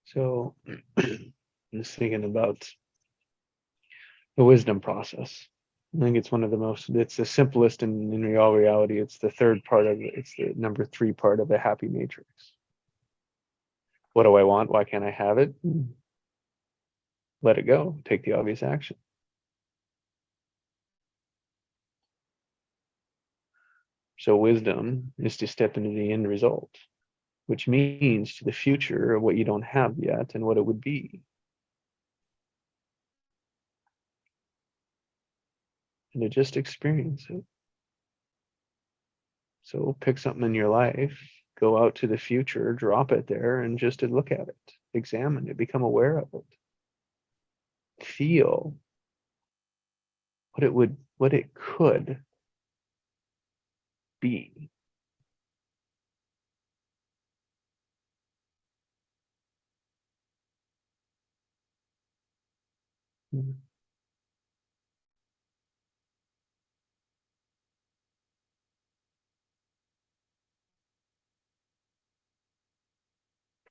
So I'm just thinking about the wisdom process. I think it's it's the simplest in all reality. It's the it's the number 3 part of a happy matrix. What do I want? Why can't I have it? Let it go. Take the obvious action. So wisdom is to step into the end result, which means to the future of what you don't have yet and what it would be. and to just experience it. So pick something in your life, go out to the future, drop it there, and just to look at it, examine it, become aware of it, feel what it could be.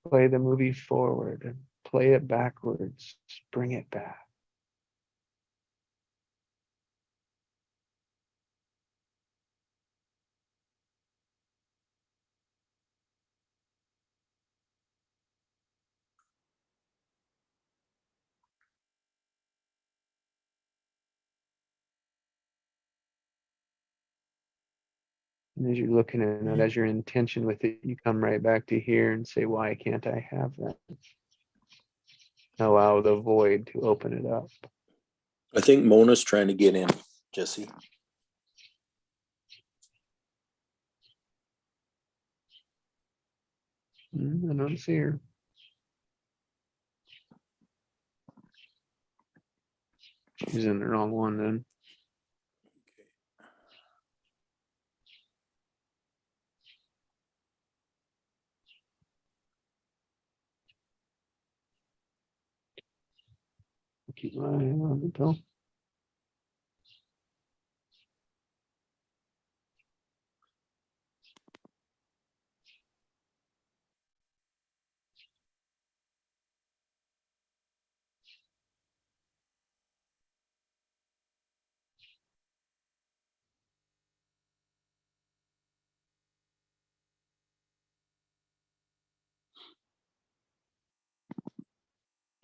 Play the movie forward and play it backwards, bring it back. And as you're looking at it, as your intention with it, you come right back to here and say, why can't I have that? Allow the void to open it up. I think Mona's trying to get in, Jesse. I don't see her. She's in the wrong one then. Keep my eye on it though.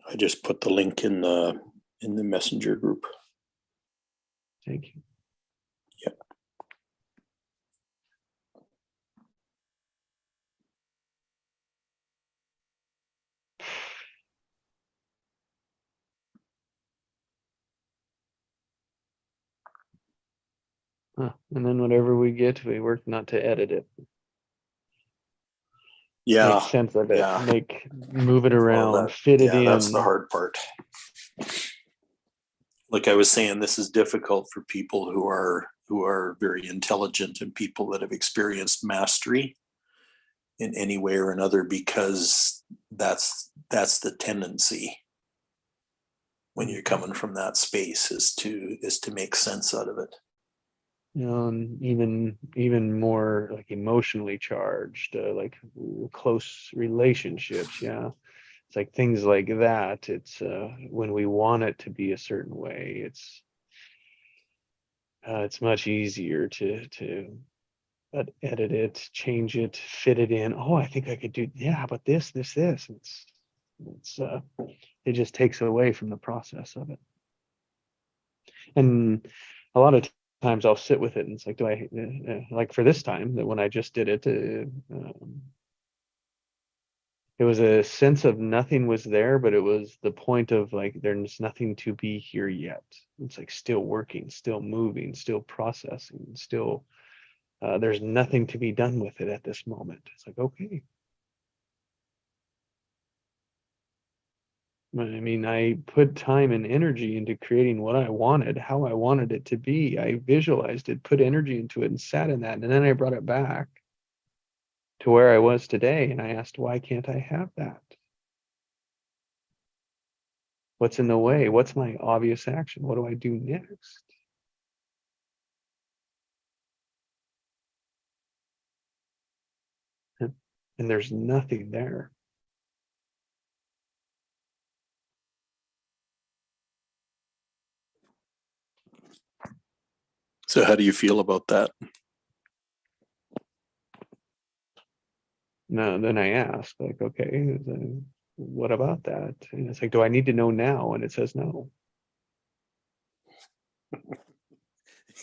I just put the link in the messenger group. Thank you. Yep. And then whatever we get, we work not to edit it. Yeah. Make sense of it. Yeah. Move it around, fit it in. That's the hard part. Like I was saying, this is difficult for people who are very intelligent and people that have experienced mastery in any way or another, because that's the tendency when you're coming from that space is to make sense out of it. And even more like emotionally charged, like close relationships. Yeah, it's like things like that. It's when we want it to be a certain way, it's much easier to edit it, change it, fit it in. Oh, I think I could do, yeah, but this. It just takes away from the process of it. And a lot of times I'll sit with it and it's like, do I, like for this time, that when I just did it, it was a sense of nothing was there, but it was the point of like, there's nothing to be here yet. It's like still working, still moving, still processing, still, there's nothing to be done with it at this moment. It's like, okay. I mean, I put time and energy into creating what I wanted, how I wanted it to be. I visualized it, put energy into it, and sat in that. And then I brought it back to where I was today. And I asked, why can't I have that? What's in the way? What's my obvious action? What do I do next? And there's nothing there. So how do you feel about that? No, then I asked, like, okay, then what about that? And it's like, do I need to know now? And it says no.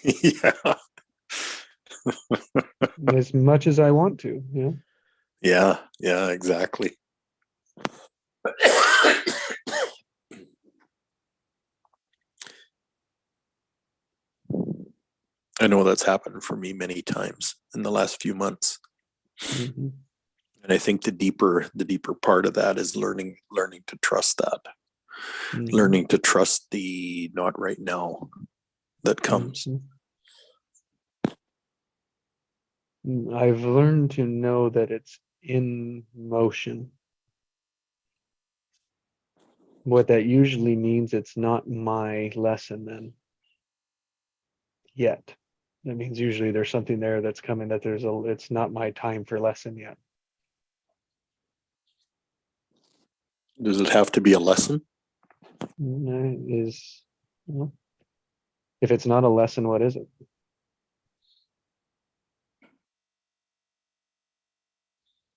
Yeah. As much as I want to, you know? Yeah, exactly. I know that's happened for me many times in the last few months. Mm-hmm. And I think the deeper part of that is learning to trust that. Mm-hmm. Learning to trust the not right now that comes. Mm-hmm. I've learned to know that it's in motion. What that usually means, it's not my lesson then yet. That means usually there's something there that's coming that it's not my time for lesson yet. Does it have to be a lesson? Is, well, if it's not a lesson, what is it?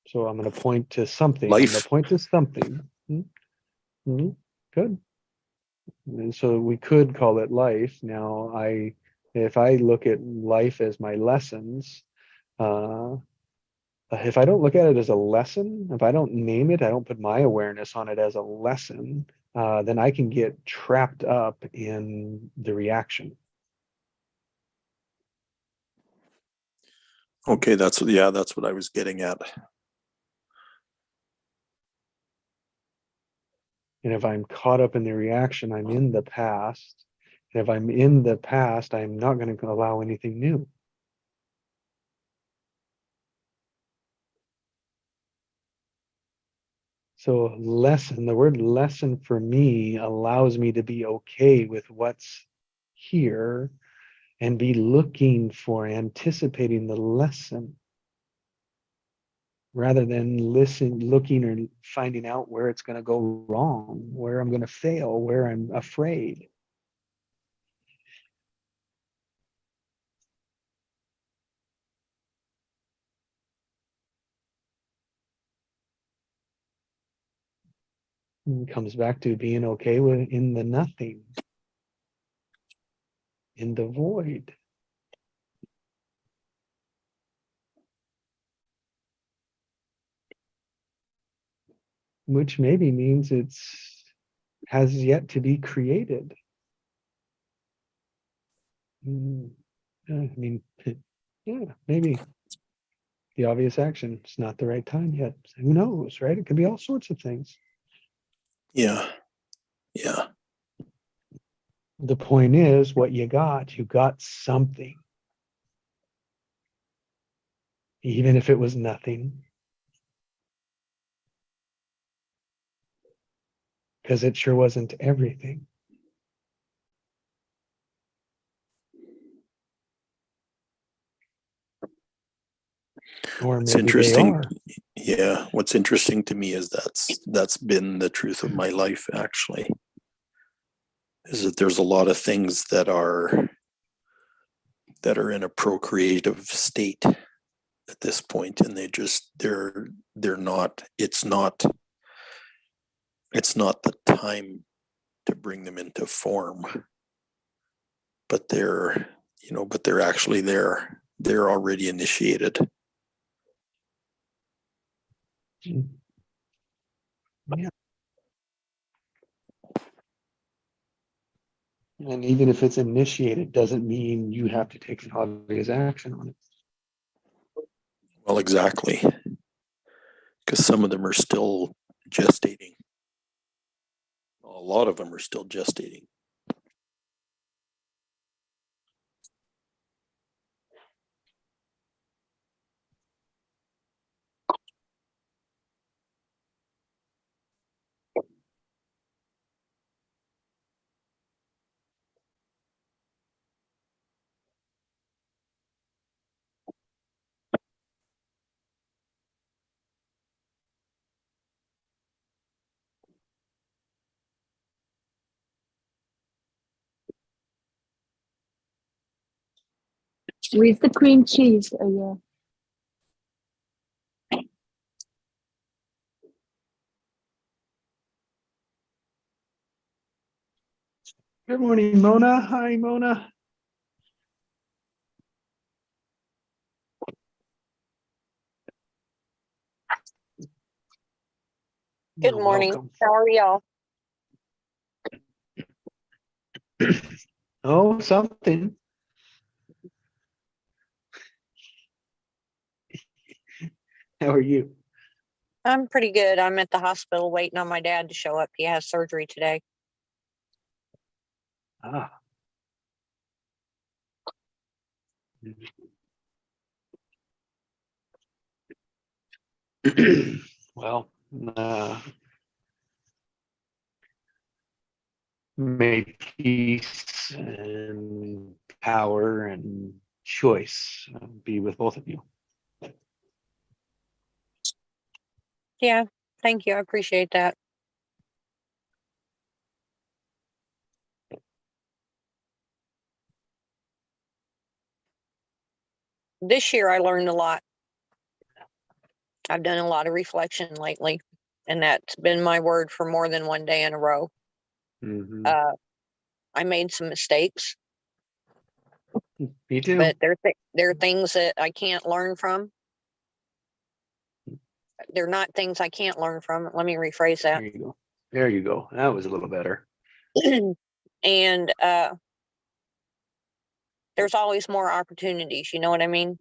So I'm going to point to something. I'm going Life. to point to something. Mm-hmm. Good. And so we could call it life. Now, if I look at life as my lessons, if I don't look at it as a lesson, if I don't name it, I don't put my awareness on it as a lesson, then I can get trapped up in the reaction. Okay, that's what I was getting at. And if I'm caught up in the reaction, I'm in the past. And if I'm in the past, I'm not going to allow anything new. So lesson, the word lesson for me allows me to be okay with what's here and be looking for, anticipating the lesson rather than looking or finding out where it's going to go wrong, where I'm going to fail, where I'm afraid. And it comes back to being okay with in the nothing, in the void. Which maybe means has yet to be created. I mean, yeah, maybe the obvious action. It's not the right time yet. Who knows, right? It could be all sorts of things. Yeah. The point is, what you got something. Even if it was nothing. Because it sure wasn't everything. Or It's maybe they interesting. are. Yeah. What's interesting to me is that's been the truth of my life, actually. Is that there's a lot of things that are in a procreative state at this point, and they're not, it's not the time to bring them into form, but they're actually there. They're already initiated. Yeah. And even if it's initiated, doesn't mean you have to take an obvious action on it. Well, exactly. Because some of them are still gestating. A lot of them are still gestating. Where's the cream cheese? Oh, yeah. Good morning, Mona. Hi, Mona. Good morning. Welcome. How are y'all? Oh, something. How are you? I'm pretty good. I'm at the hospital waiting on my dad to show up. He has surgery today. Ah. Well, may peace and power and choice be with both of you. Yeah, thank you. I appreciate that. This year I learned a lot. I've done a lot of reflection lately, and that's been my word for more than one day in a row. Mhm. I made some mistakes, Me too. but there are things that I can't learn from. They're not things I can't learn from. Let me rephrase that. There you go. There you go. That was a little better. And there's always more opportunities. You know what I mean?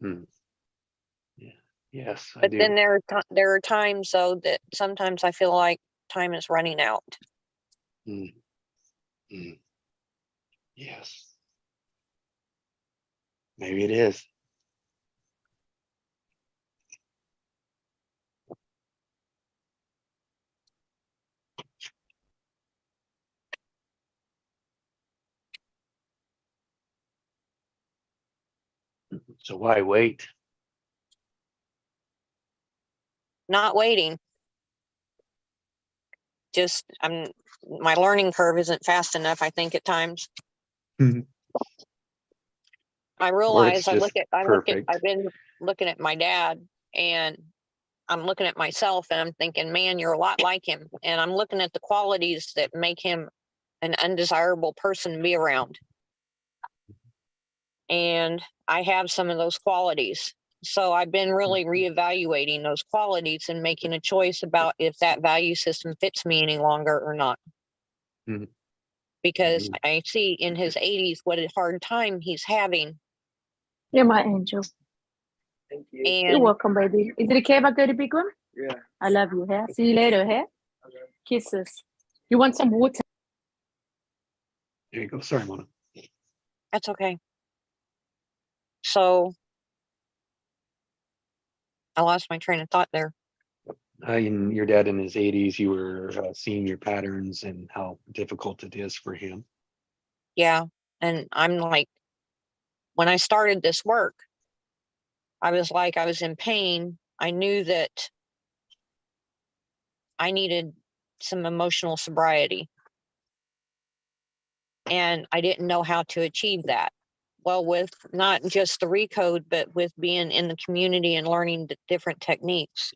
Hmm. Yeah. Yes, I But do. then there are times though that sometimes I feel like time is running out. Mm. Mm. Yes. Maybe it is. So why wait? Not waiting. Just my learning curve isn't fast enough, I think, at times. Mhm. I Or it's realize just perfect. I've been looking at my dad, and I'm looking at myself, and I'm thinking, man, you're a lot like him. And I'm looking at the qualities that make him an undesirable person to be around. And I have some of those qualities. So I've been really reevaluating those qualities and making a choice about if that value system fits me any longer or not. Mhm. Because Mhm. I see in his 80s what a hard time he's having. You're my angel. Thank you. You're And welcome, baby. Is it okay if I go to big one? Yeah. I love you. Hey? See you later. Hey? Okay. Kisses. You want some water? There you go. Sorry, Mona. that's okay. So I lost my train of thought there. Your dad in his 80s, you were seeing your patterns and how difficult it is for him. Yeah. And I'm like, when I started this work, I was like, I was in pain. I knew that I needed some emotional sobriety. And I didn't know how to achieve that. Well, with not just the recode, but with being in the community and learning the different techniques,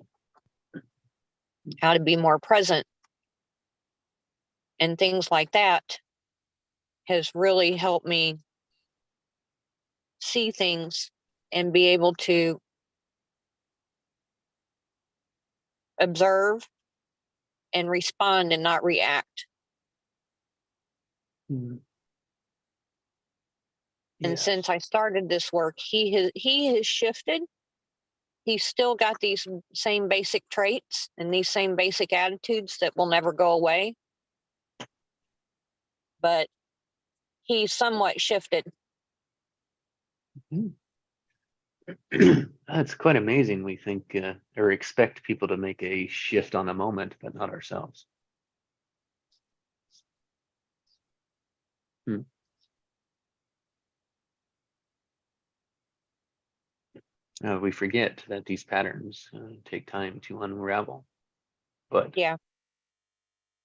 how to be more present and things like that has really helped me see things and be able to observe and respond and not react. Mhm. And Yes. since I started this work, he has shifted. He's still got these same basic traits and these same basic attitudes that will never go away. But he somewhat shifted. Mhm. That's quite amazing. We think or expect people to make a shift on the moment, but not ourselves. Hmm. We forget that these patterns take time to unravel, but Yeah.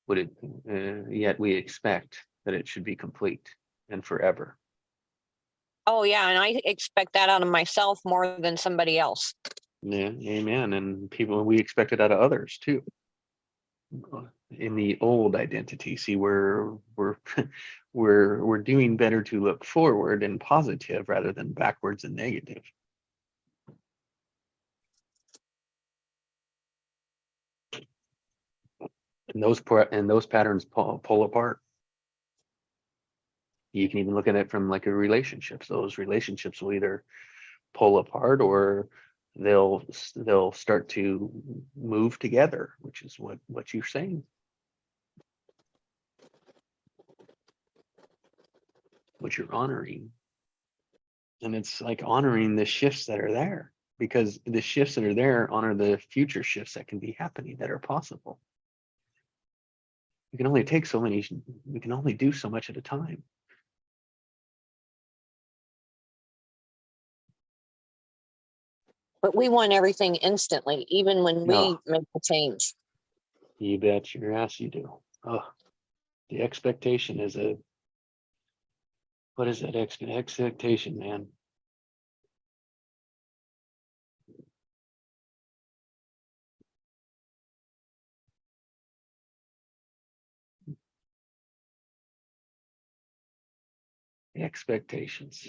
would it yet we expect that it should be complete and forever. Oh, yeah. And I expect that out of myself more than somebody else. Yeah, amen. And people, we expect it out of others too. In the old identity, see, we're we're doing better to look forward and positive rather than backwards and negative. And those patterns pull apart. You can even look at it from like a relationship. So those relationships will either pull apart or they'll start to move together, which is what you're saying. What you're honoring. And it's like honoring the shifts that are there, because the shifts that are there honor the future shifts that can be happening, that are possible. We can only take so many, we can only do so much at a time. But we want everything instantly, even when we No. make a change. You bet your ass you do. Oh, the expectation is what is that expectation, man? The expectations.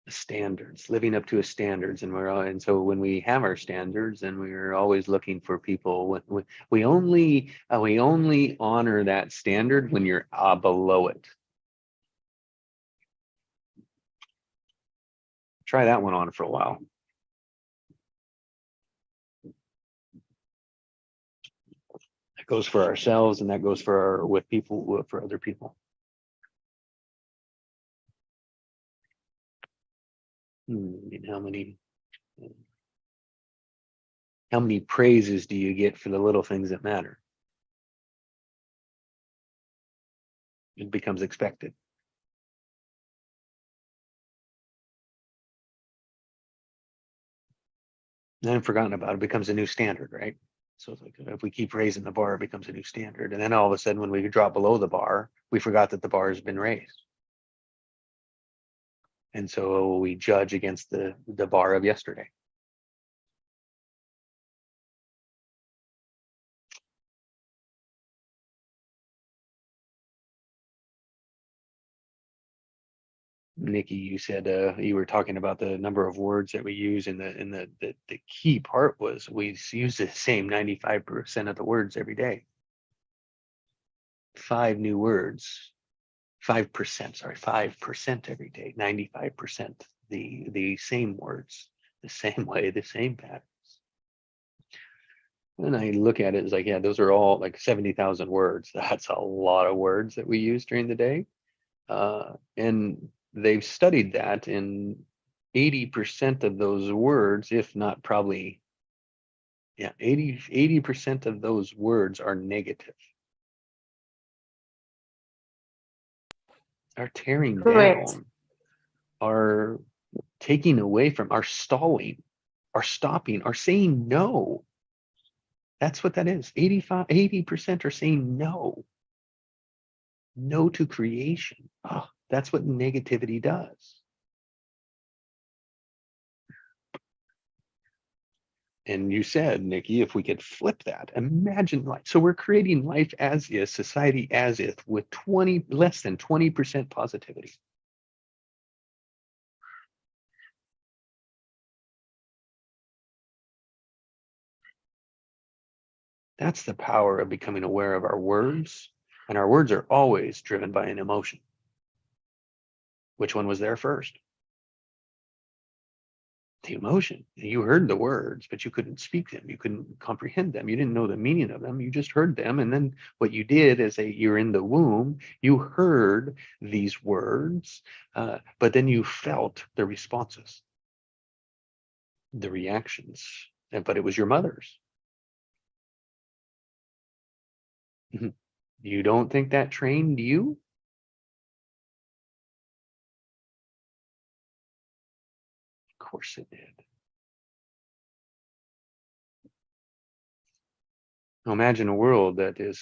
Standards, living up to a standards, and so when we have our standards, and we're always looking for people, we only honor that standard when you're below it. Try that one on for a while. That goes for ourselves, and that goes for with people, for other people. And how many praises do you get for the little things that matter? It becomes expected. Then forgotten about it, becomes a new standard, right? So it's like if we keep raising the bar, it becomes a new standard. And then all of a sudden, when we drop below the bar, we forgot that the bar has been raised. And so we judge against the bar of yesterday. Nikki, you said you were talking about the number of words that we use, and the key part was we use the same 95% of the words every day. 5 new words, 5%, sorry, 5% every day, 95% the same words, the same way, the same patterns. And I look at it as like, yeah, those are all like 70,000 words. That's a lot of words that we use during the day. And they've studied that, in 80% of those words, if not probably, yeah, 80% of those words are negative. Are tearing Correct. down, are taking away from, are stalling, are stopping, are saying no. That's what that is. 80% are saying no. No to creation. Oh, that's what negativity does. And you said, Nikki, if we could flip that, imagine life. So we're creating life as is, society as is, with less than 20% positivity. That's the power of becoming aware of our words. And our words are always driven by an emotion. Which one was there first? The emotion. You heard the words, but you couldn't speak them. You couldn't comprehend them. You didn't know the meaning of them. You just heard them. And then what you did is you're in the womb, you heard these words, but then you felt the responses, the reactions, but it was your mother's. You don't think that trained you? Of course it did. Now imagine a world that is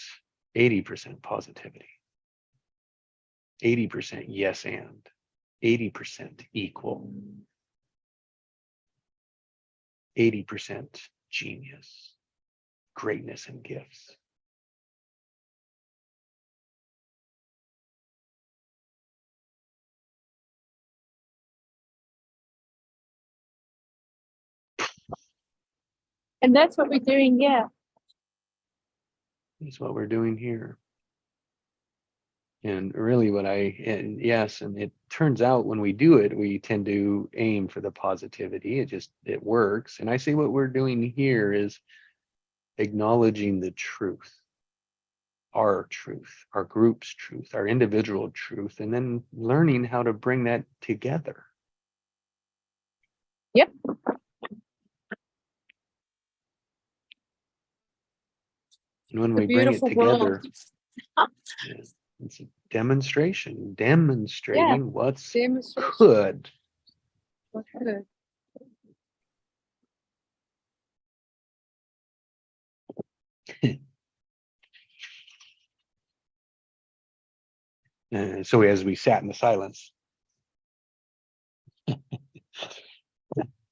80% positivity, 80% yes and, 80% equal, 80% genius, greatness and gifts. And that's what we're doing here. That's what we're doing here. And really and it turns out when we do it, we tend to aim for the positivity. It works. And I say what we're doing here is acknowledging the truth, our group's truth, our individual truth, and then learning how to bring that together. Yep. And when It's a we bring it beautiful together, world. it's a demonstrating what's Demonstration. good. What's good. So as we sat in the silence,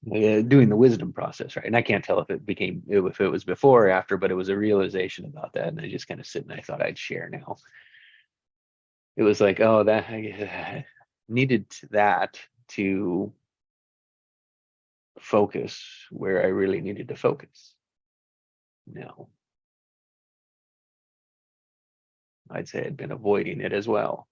doing the wisdom process, right? And I can't tell if it was before or after, but it was a realization about that. And I just kind of sit and I thought I'd share now. It was like, oh, that I needed that to focus where I really needed to focus. No, I'd say I'd been avoiding it as well.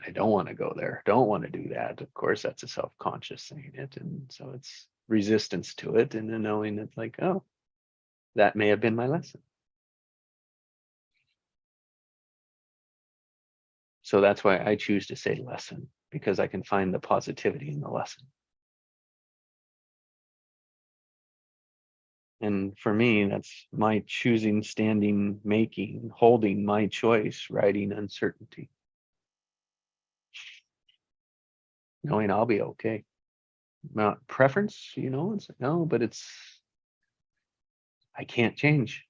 I don't want to go there. Don't want to do that. Of course, that's a self-conscious saying it. And so it's resistance to it. And then knowing it's like, oh, that may have been my lesson. So that's why I choose to say lesson, because I can find the positivity in the lesson. And for me, that's my choosing, standing, making, holding my choice, writing uncertainty. Knowing I'll be okay. Not preference, it's like, no, but I can't change.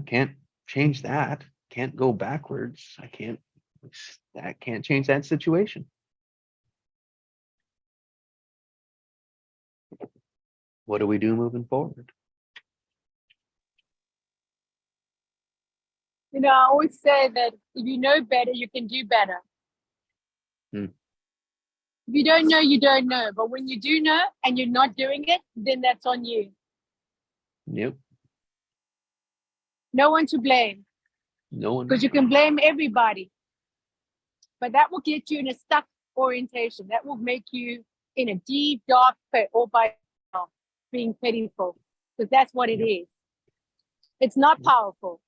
Can't change that. Can't go backwards. I can't change that situation. What do we do moving forward? I always say that if you know better, you can do better. Hmm. If you don't know, you don't know. But when you do know and you're not doing it, then that's on you. Yep. No one to blame. No one. Because you can blame everybody. But that will get you in a stuck orientation. That will make you in a deep, dark pit all by yourself, being pitiful. Because that's what it is. It's not powerful.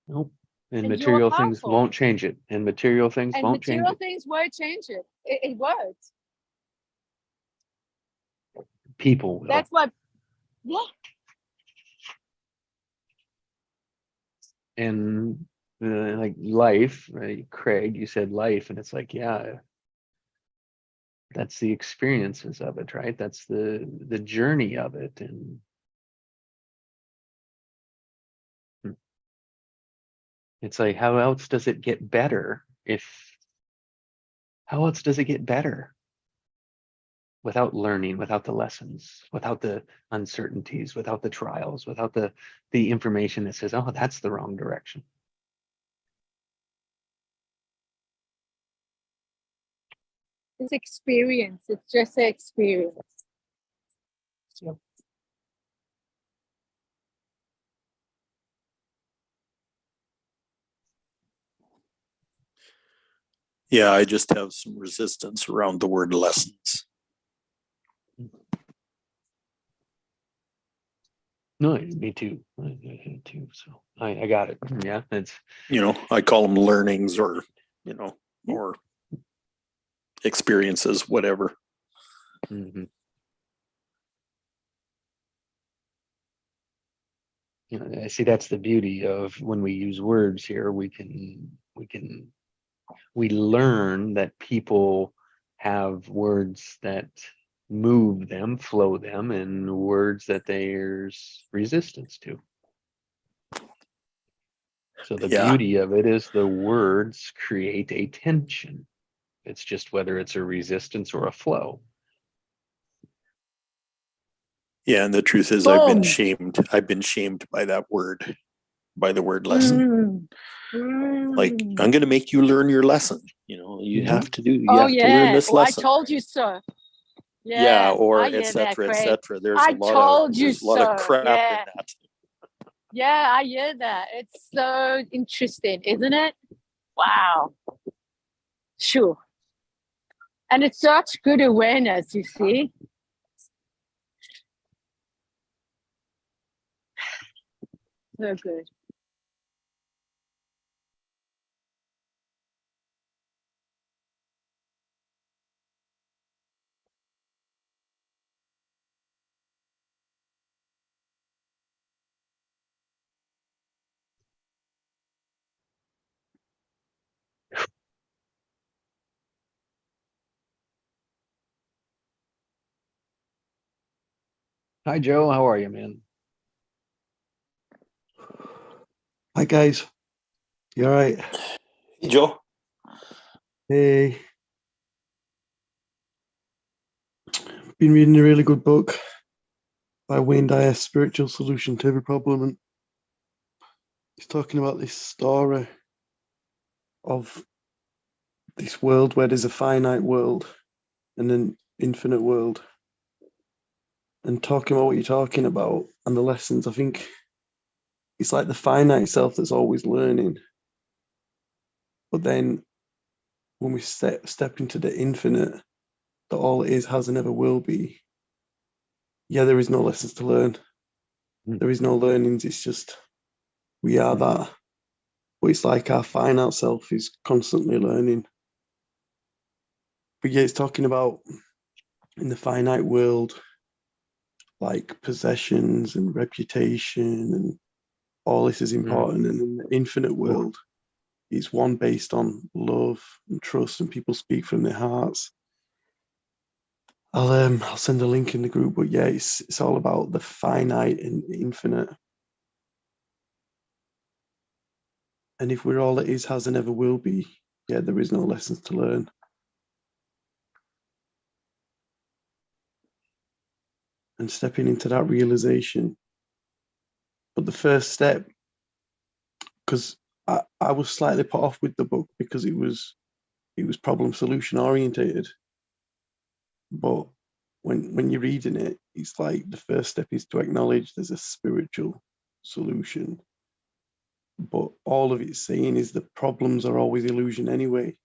Nope. And And material you're things powerful. won't change it. And material things And won't change material it. things won't change it. It won't. People will. That's what, yeah. And like life, right? Craig, you said life, and it's like, yeah, that's the experiences of it, right? That's the journey of it. And it's like, how else does it get better how else does it get better without learning, without the lessons, without the uncertainties, without the trials, without the information that says, oh, that's the wrong direction. It's experience. It's just an experience. So. Yeah, I just have some resistance around the word lessons. No, me too. Me too. So I got it. Yeah, it's I call them learnings or or experiences, whatever. Mm-hmm. I see that's the beauty of when we use words here. We learn that people have words that move them, flow them, and words that there's resistance to. So the beauty of it is the words create a tension. It's just whether it's a resistance or a flow. Yeah, and the truth is, I've been shamed. I've been shamed by that word, by the word lesson. Like, I'm going to make you learn your lesson. You have to do. You have to learn this lesson. I told you so. Yeah, or etc. etc. There's a lot of crap in that. Yeah, I hear that. It's so interesting, isn't it? Wow. Sure. And it's such good awareness, you see. So good. Hi, Joe. How are you, man? Hi guys, you all right? Hey, Joe. Hey, been reading a really good book by Wayne Dyer, Spiritual Solution to Every Problem, and he's talking about this story of this world where there's a finite world and an infinite world, and talking about what you're talking about and the lessons. I think it's like the finite self that's always learning, but then when we step into the infinite, that all it is, has, and ever will be. Yeah, there is no lessons to learn. There is no learnings. It's just we are that. But it's like our finite self is constantly learning. But yeah, it's talking about in the finite world, like possessions and reputation and all this is important. And in the infinite world, it's one based on love and trust, and people speak from their hearts. I'll send a link in the group, but yeah, it's all about the finite and infinite. And if we're all it is, has, and ever will be, yeah, there is no lessons to learn. And stepping into that realization. But the first step, because I was slightly put off with the book because it was problem solution orientated. But when you're reading it, it's like the first step is to acknowledge there's a spiritual solution. But all of it's saying is the problems are always illusion anyway.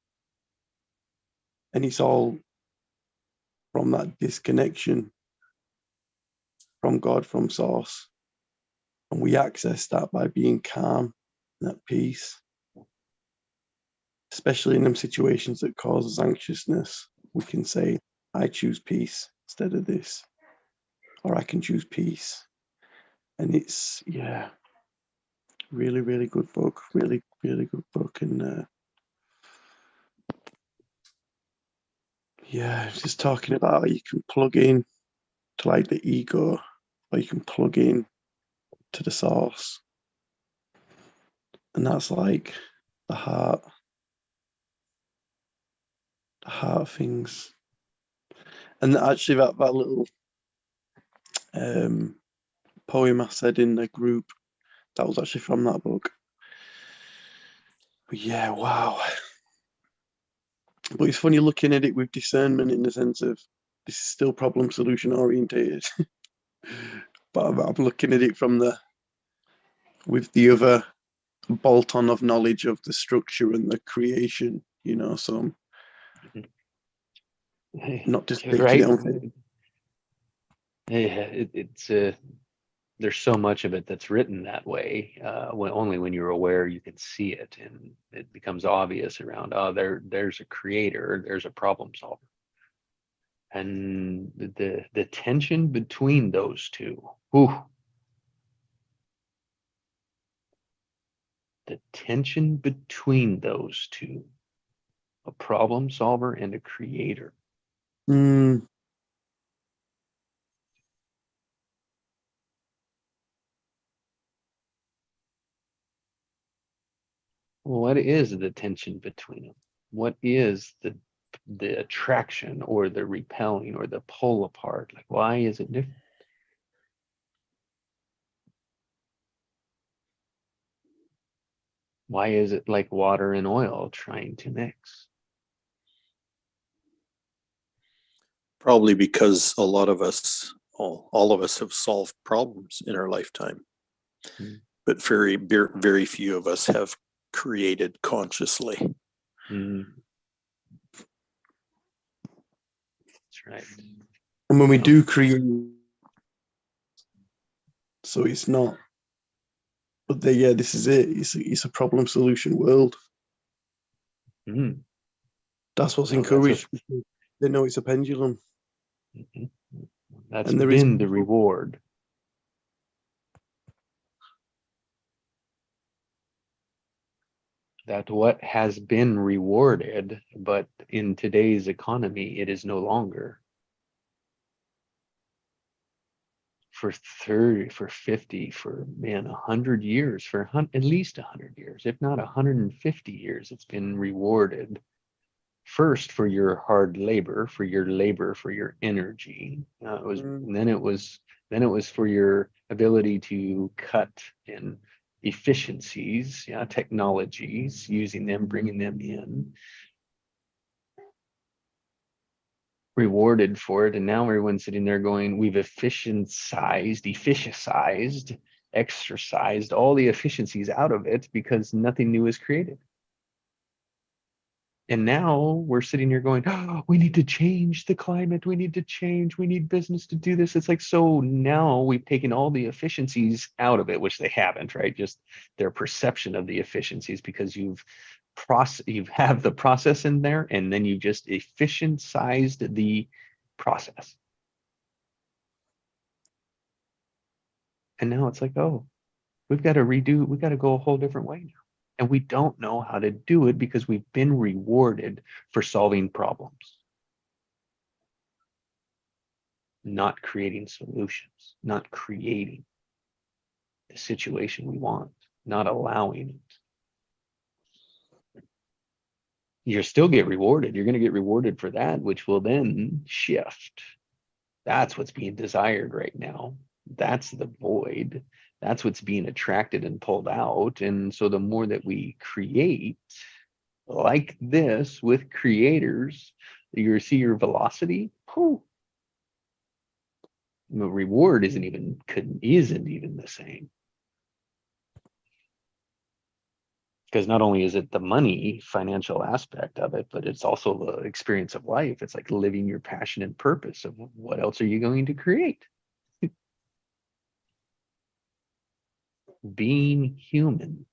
And it's all from that disconnection from God, from source. And we access that by being calm and at peace. Especially in them situations that causes anxiousness, we can say, I choose peace instead of this, or I can choose peace. And it's, yeah, really, really good book, really, really good book. And yeah, just talking about how you can plug in to like the ego, or you can plug in to the source. And that's like the heart of things. And actually that little poem I said in the group, that was actually from that book. But yeah, wow. But it's funny looking at it with discernment in the sense of this is still problem solution orientated. But I'm looking at it from with the other bolt on of knowledge of the structure and the creation, so I'm not just taking Right. it on. Yeah, it's there's so much of it that's written that way. Only when you're aware you can see it, and it becomes obvious around. Oh, there's a creator, there's a problem solver, and the tension between those two. Whew, the tension between those two, a problem solver and a creator. Mm, What is the tension between them? What is the attraction or the repelling or the pull apart? Like, why is it different? Why is it like water and oil trying to mix? Probably because a lot of us, all of us have solved problems in our lifetime. Mm. but very few of us have created consciously. Mm. That's right. And when we do create, so it's not, but yeah, this is it. It's a problem solution world. Mm. That's what's No, that's encouraged. They know it's a pendulum. That's And there is been the reward. That what has been rewarded, but in today's economy, it is no longer. For 30, for 50, for 100 years, for at least 100 years, if not 150 years, it's been rewarded first for your hard labor, for your energy. And then it was for your ability to cut in efficiencies, technologies, using them, bringing them in, rewarded for it. And now everyone's sitting there going, we've efficientized, exercised all the efficiencies out of it because nothing new is created. And now we're sitting here going, oh, we need to change the climate. We need to change. We need business to do this. It's like, so now we've taken all the efficiencies out of it, which they haven't, right? Just their perception of the efficiencies, because you have the process in there, and then you just efficientized the process. And now it's like, oh, we've got to go a whole different way now. And we don't know how to do it because we've been rewarded for solving problems, not creating solutions, not creating the situation we want, not allowing it. You'll still get rewarded. You're going to get rewarded for that, which will then shift. That's what's being desired right now. That's the void. That's what's being attracted and pulled out. And so the more that we create like this with creators, you see your velocity. Whew, the reward isn't even the same. Because not only is it the money, financial aspect of it, but it's also the experience of life. It's like living your passion and purpose of what else are you going to create? Being human.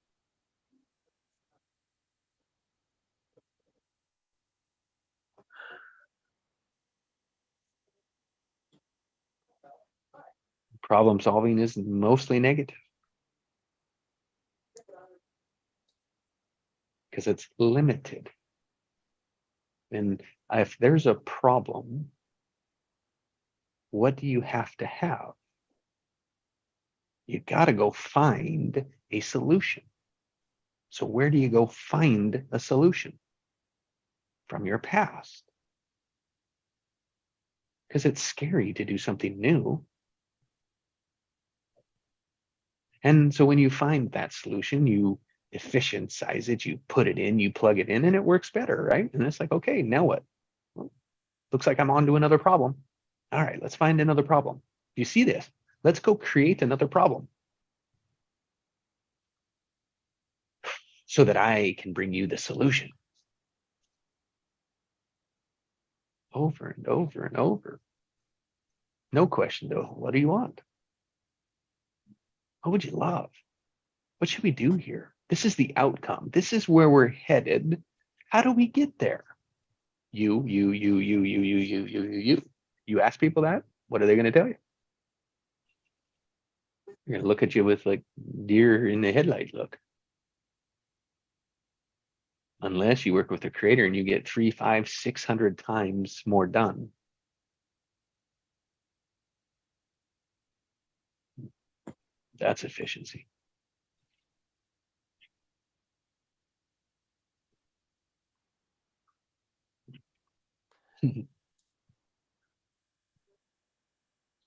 Problem solving is mostly negative because it's limited. And if there's a problem, what do you have to have? You got to go find a solution. So where do you go find a solution? From your past. Because it's scary to do something new. And so when you find that solution, you efficientize it, you put it in, you plug it in, and it works better, right? And it's like, okay, now what? Well, looks like I'm on to another problem. All right, let's find another problem. You see this? Let's go create another problem so that I can bring you the solution. Over and over and over. No question though, what do you want? What would you love? What should we do here? This is the outcome. This is where we're headed. How do we get there? You. You ask people that, what are they going to tell you? They're going to look at you with like deer in the headlight look. Unless you work with a creator and you get 300, 500, 600 times more done. That's efficiency.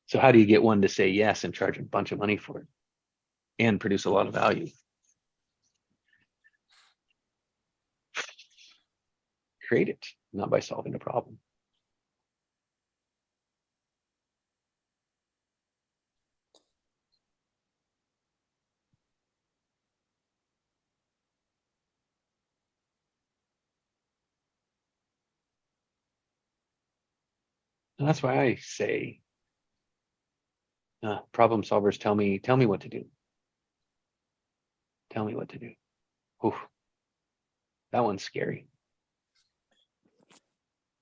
So how do you get one to say yes and charge a bunch of money for it and produce a lot of value? Create it, not by solving a problem. And that's why I say, problem solvers tell me what to do. Tell me what to do. Oof, that one's scary.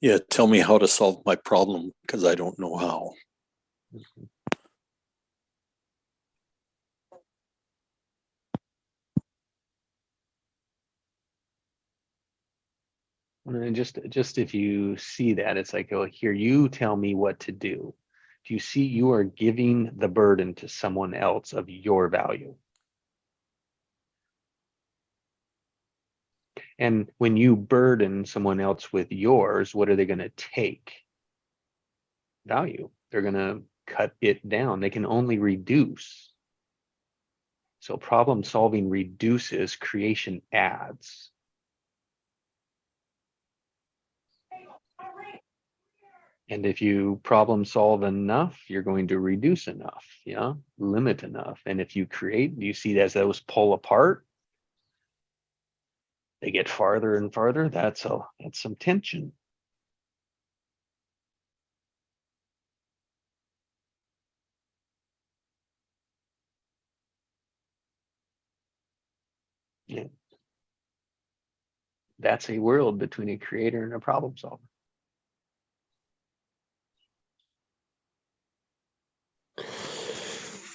Yeah, tell me how to solve my problem because I don't know how. And just if you see that, it's like, oh, here, you tell me what to do. Do you see you are giving the burden to someone else of your value? And when you burden someone else with yours, what are they going to take? Value. They're going to cut it down. They can only reduce. So problem solving reduces, creation adds. And if you problem solve enough, you're going to reduce enough, yeah, limit enough. And if you create, do you see as those pull apart? They get farther and farther. That's some tension. Yeah. That's a world between a creator and a problem solver.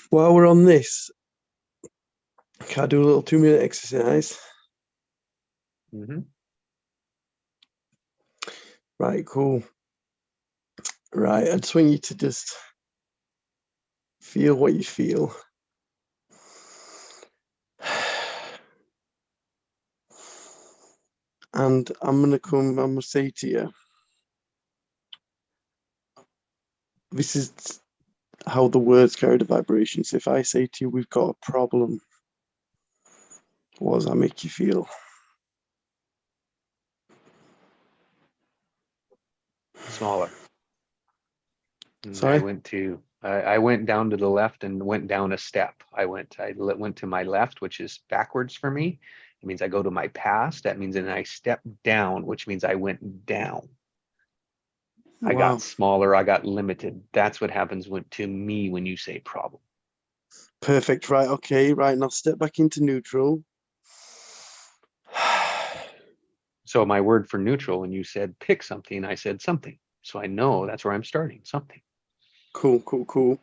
While we're on this, can I do a little 2-minute exercise? Mm-hmm. Right, cool. Right, I just want you to just feel what you feel. And I'm gonna say to you, this is how the words carry the vibrations. If I say to you, we've got a problem, what does that make you feel? Smaller. Sorry? I went down to the left and went down a step. I went to my left, which is backwards for me. It means I go to my past. That means then I step down, which means I went down. I Wow. got smaller. I got limited. That's what happens to me when you say problem. Perfect. Right. Okay. Right. Now step back into neutral. So my word for neutral, when you said pick something, I said something. So I know that's where I'm starting, something. Cool, cool, cool.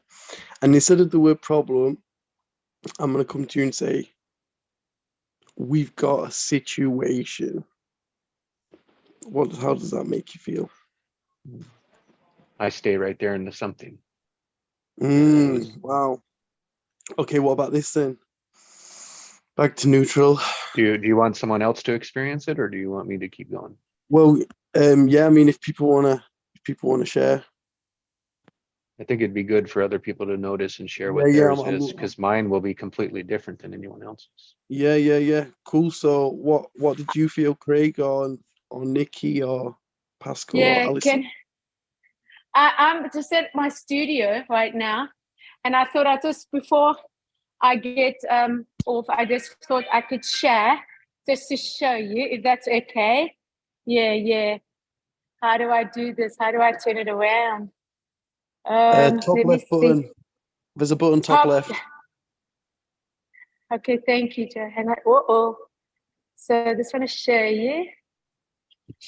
And instead of the word problem, I'm going to come to you and say, we've got a situation. How does that make you feel? I stay right there in the something. Wow. Okay, what about this then? Back to neutral. Do you want someone else to experience it, or do you want me to keep going? Well, yeah, I mean, if people wanna share. I think it'd be good for other people to notice and share what Yeah, theirs is, because mine will be completely different than anyone else's. Yeah. Cool. So what did you feel, Craig, or Nikki, or Pascal, or Yeah, Alison? I'm just at my studio right now, and I thought before I get off, I just thought I could share just to show you if that's okay. Yeah. How do I do this? How do I turn it around? Top Let me left button. see. There's a button top left. Okay, thank you, Joe. Hang on. So I just want to show you.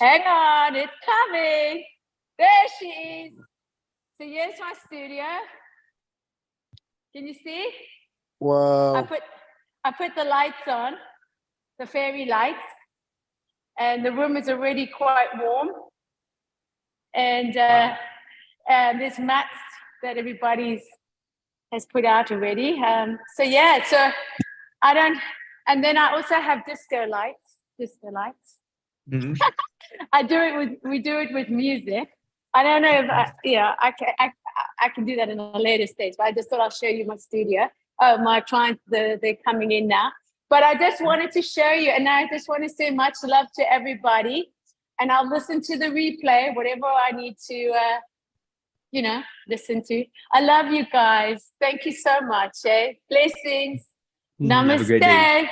Hang on, it's coming. There she is. So here's my studio. Can you see? Wow. I put the lights on, the fairy lights, and the room is already quite warm. And there's mats that everybody's has put out already. So I don't, and then I also have disco lights. Mm-hmm. We do it with music. I don't know if I can do that in a later stage, but I just thought I'll show you my studio. Oh, my clients, they're coming in now. But I just wanted to show you, and I just want to say much love to everybody. And I'll listen to the replay, whatever I need to, listen to. I love you guys. Thank you so much. Blessings. Namaste. Have a great day.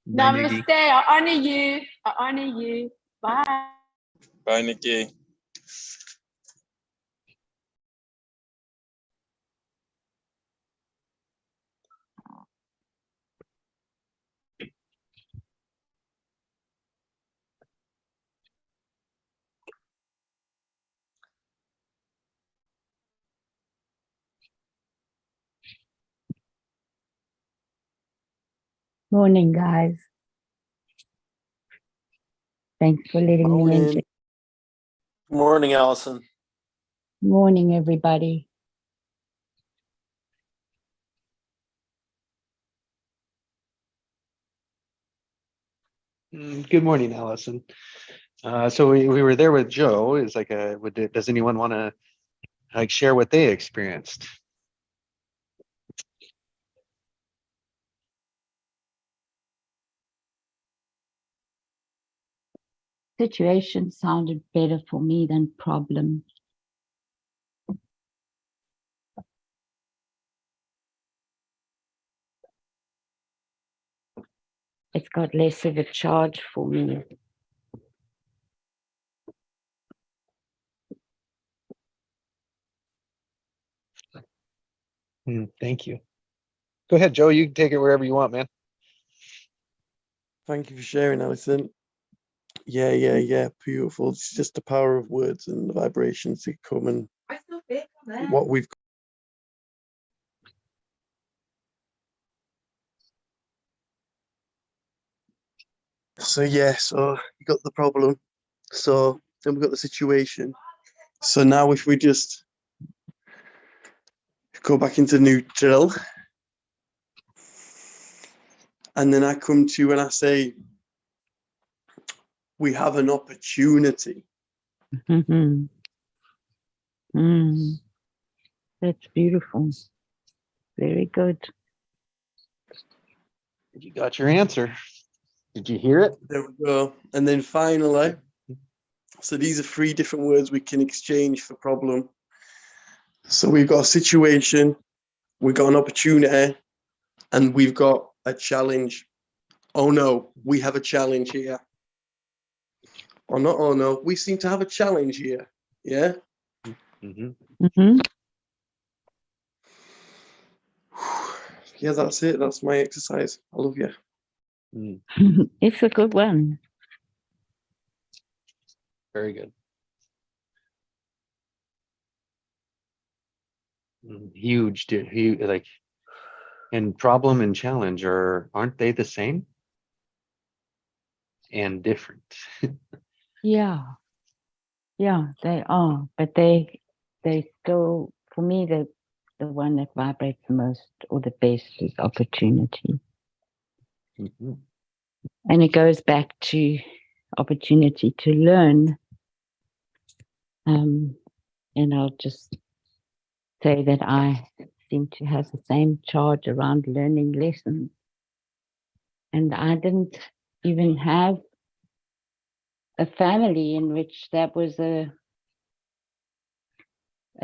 Bye, Nikki. Namaste. I honor you. Bye. Bye, Nikki. Morning, guys. Thanks for letting me in. Morning. Morning, Allison. Morning, everybody. Good morning, Allison. So we were there with Joe. It's like does anyone want to like share what they experienced? Situation sounded better for me than problem. It's got less of a charge for me. Thank you. Go ahead, Joe. You can take it wherever you want, man. Thank you for sharing, Alison. Yeah. Beautiful. It's just the power of words and the vibrations that come and what we've. So you got the problem. So then we've got the situation. So now if we just go back into neutral, and then I come to you and I say, we have an opportunity. That's beautiful. Very good. You got your answer. Did you hear it? There we go. And then finally, so these are 3 different words we can exchange for problem. So we've got a situation, we've got an opportunity, and we've got a challenge. Oh no, we have a challenge here. Or not, oh no, we seem to have a challenge here. Yeah? Yeah, that's it. That's my exercise. I love you. It's a good one. Very good. Huge, like, and problem and challenge aren't they the same? And different. Yeah, they are, but they still, for me, the one that vibrates the most or the best is opportunity. And it goes back to opportunity to learn. And I'll just say that I seem to have the same charge around learning lessons. And I didn't even have a family in which that was a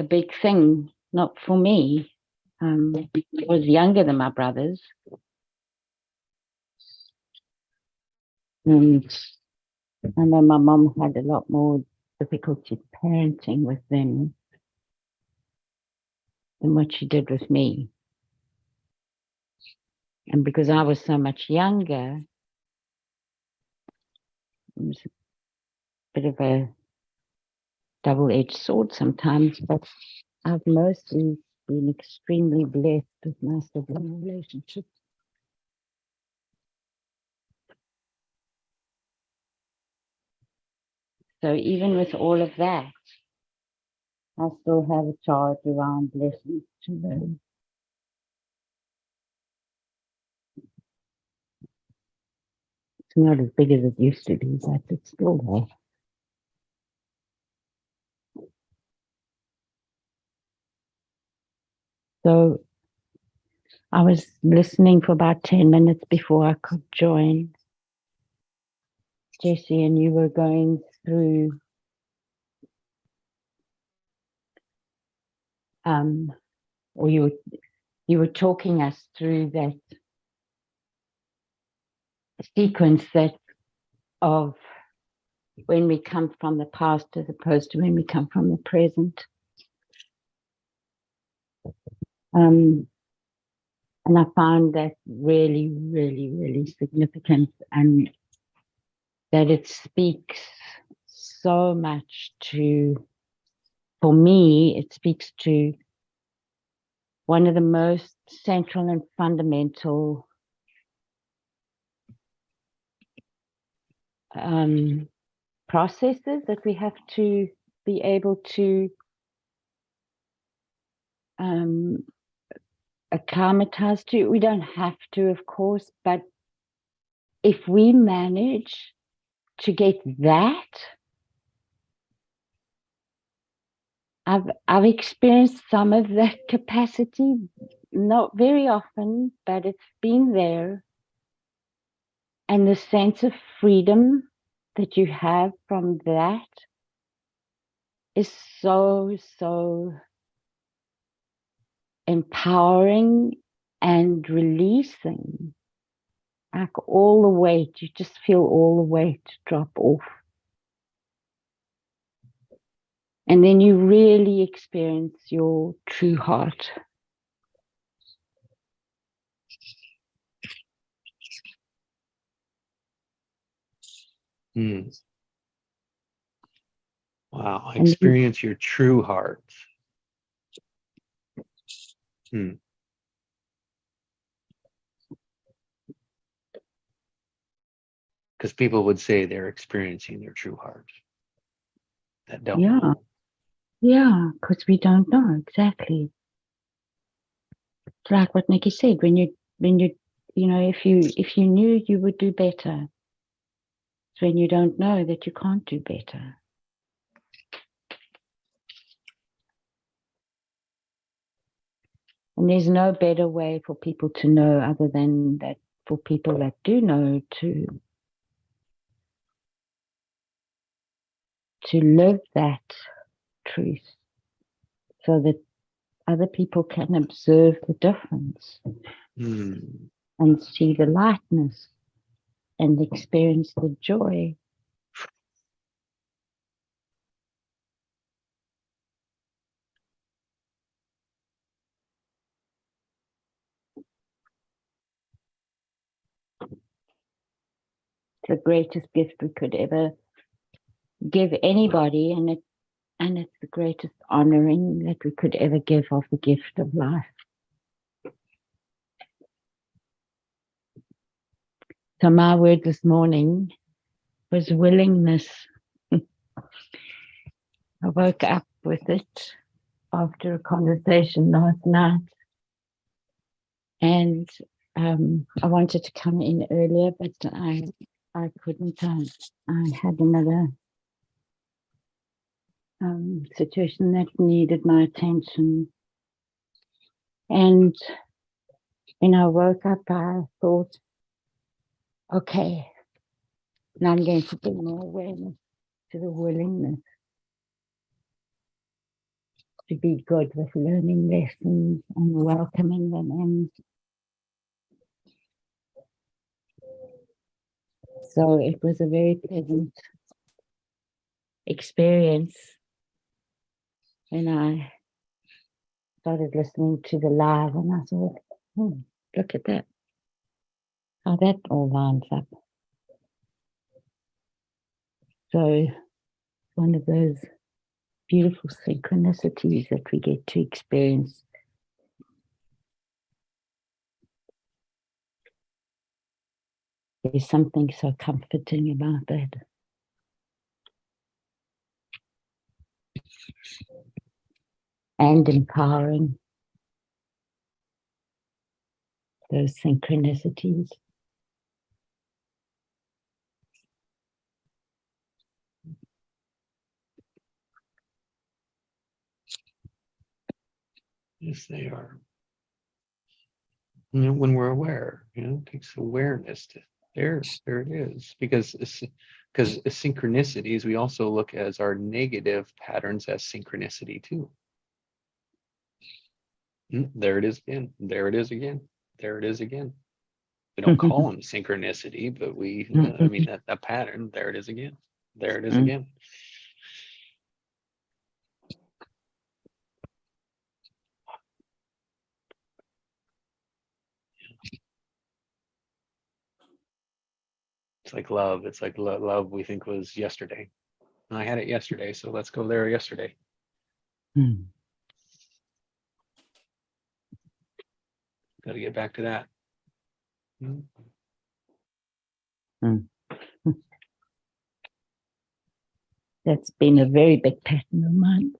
big thing, not for me. I was younger than my brothers. And I know my mom had a lot more difficulty parenting with them than what she did with me. And because I was so much younger, it was a bit of a double-edged sword sometimes, but I've mostly been extremely blessed with my sibling relationships. So even with all of that, I still have a charge around lessons to learn. It's not as big as it used to be, but it's still there. So I was listening for about 10 minutes before I could join, Jesse, and you were going through or you were talking us through that sequence that of when we come from the past as opposed to when we come from the present. And I found that really, really, really significant, and that it speaks so much to, for me, it speaks to one of the most central and fundamental processes that we have to be able to acclimatize to. We don't have to, of course, but if we manage to get that, I've experienced some of that capacity, not very often, but it's been there. And the sense of freedom that you have from that is so, so empowering and releasing. Like all the weight, you just feel all the weight drop off. And then you really experience your true heart. Wow. And Experience your true heart. Because people would say they're experiencing their true heart. That don't know. Yeah, because we don't know exactly. It's like what Nikki said, when you if you knew, you would do better. It's when you don't know that you can't do better. And there's no better way for people to know other than that, for people that do know, to live that truth so that other people can observe the difference and see the lightness and experience the joy. The greatest gift we could ever give anybody, and it's the greatest honoring that we could ever give of the gift of life. So my word this morning was willingness. I woke up with it after a conversation last night, and I wanted to come in earlier, but I couldn't. I had another situation that needed my attention, and when I woke up, I thought, okay, now I'm going to bring more awareness to the willingness to be good with learning lessons and welcoming them in. So it was a very pleasant experience when I started listening to the live, and I thought, look at that, how that all lines up. So one of those beautiful synchronicities that we get to experience. There's something so comforting about that. And empowering, those synchronicities. Yes, they are. When we're aware, it takes awareness to there it is. Because synchronicities, we also look as our negative patterns as synchronicity too. There it is again. There it is again. There it is again. We don't call them synchronicity, but we, I mean, that pattern, there it is again. There it is again. It's like love. It's like love we think was yesterday. I had it yesterday, so let's go there yesterday. Got to get back to that. That's been a very big pattern of mine.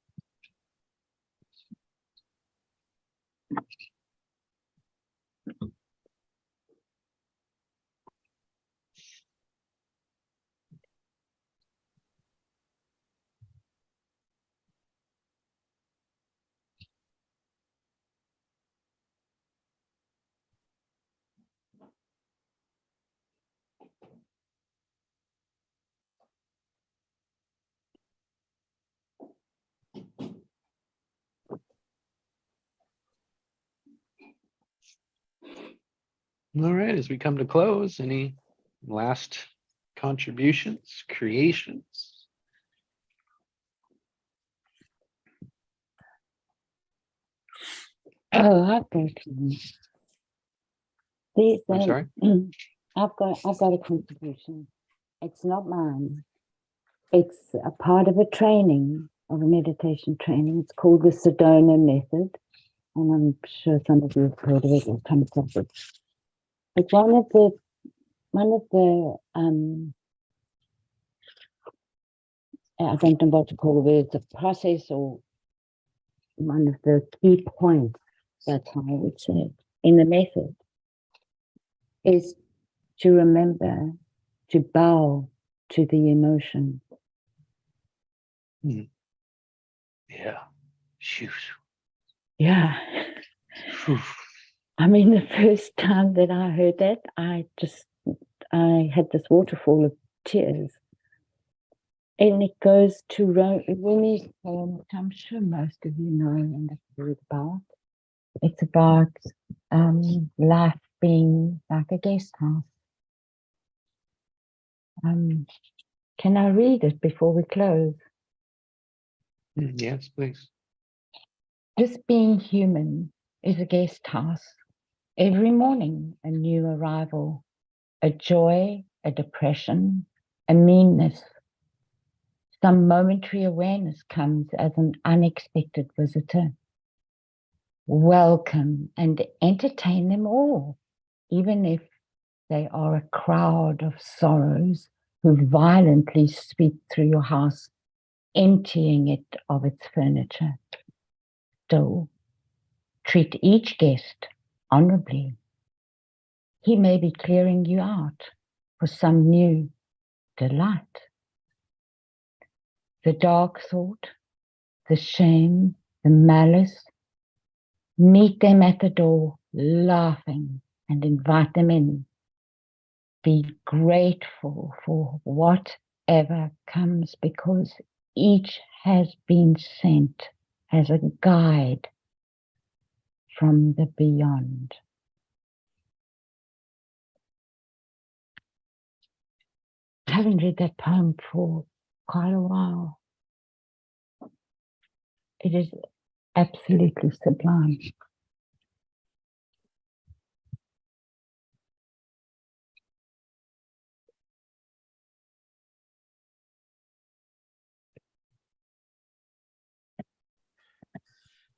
All right, as we come to close, any last contributions, creations? Oh, I've got these. I'm sorry? I've got a contribution. It's not mine. It's a part of a training, of a meditation training. It's called the Sedona method, and I'm sure some of you have heard of it or come across it. It's one of the I don't know what to call it, it's a process or one of the key points, that's how I would say it, in the method, is to remember to bow to the emotion. Yeah. Shoot. Yeah. Phew. I mean, the first time that I heard that, I had this waterfall of tears. And it goes to Rumi's poem, which I'm sure most of you know and have heard about. It's about life being like a guest house. Can I read it before we close? Yes, please. This being human is a guest house. Every morning, a new arrival, a joy, a depression, a meanness. Some momentary awareness comes as an unexpected visitor. Welcome and entertain them all, even if they are a crowd of sorrows who violently sweep through your house, emptying it of its furniture. Still, treat each guest honorably. He may be clearing you out for some new delight. The dark thought, the shame, the malice, meet them at the door, laughing, and invite them in. Be grateful for whatever comes, because each has been sent as a guide from the beyond. I haven't read that poem for quite a while. It is absolutely sublime.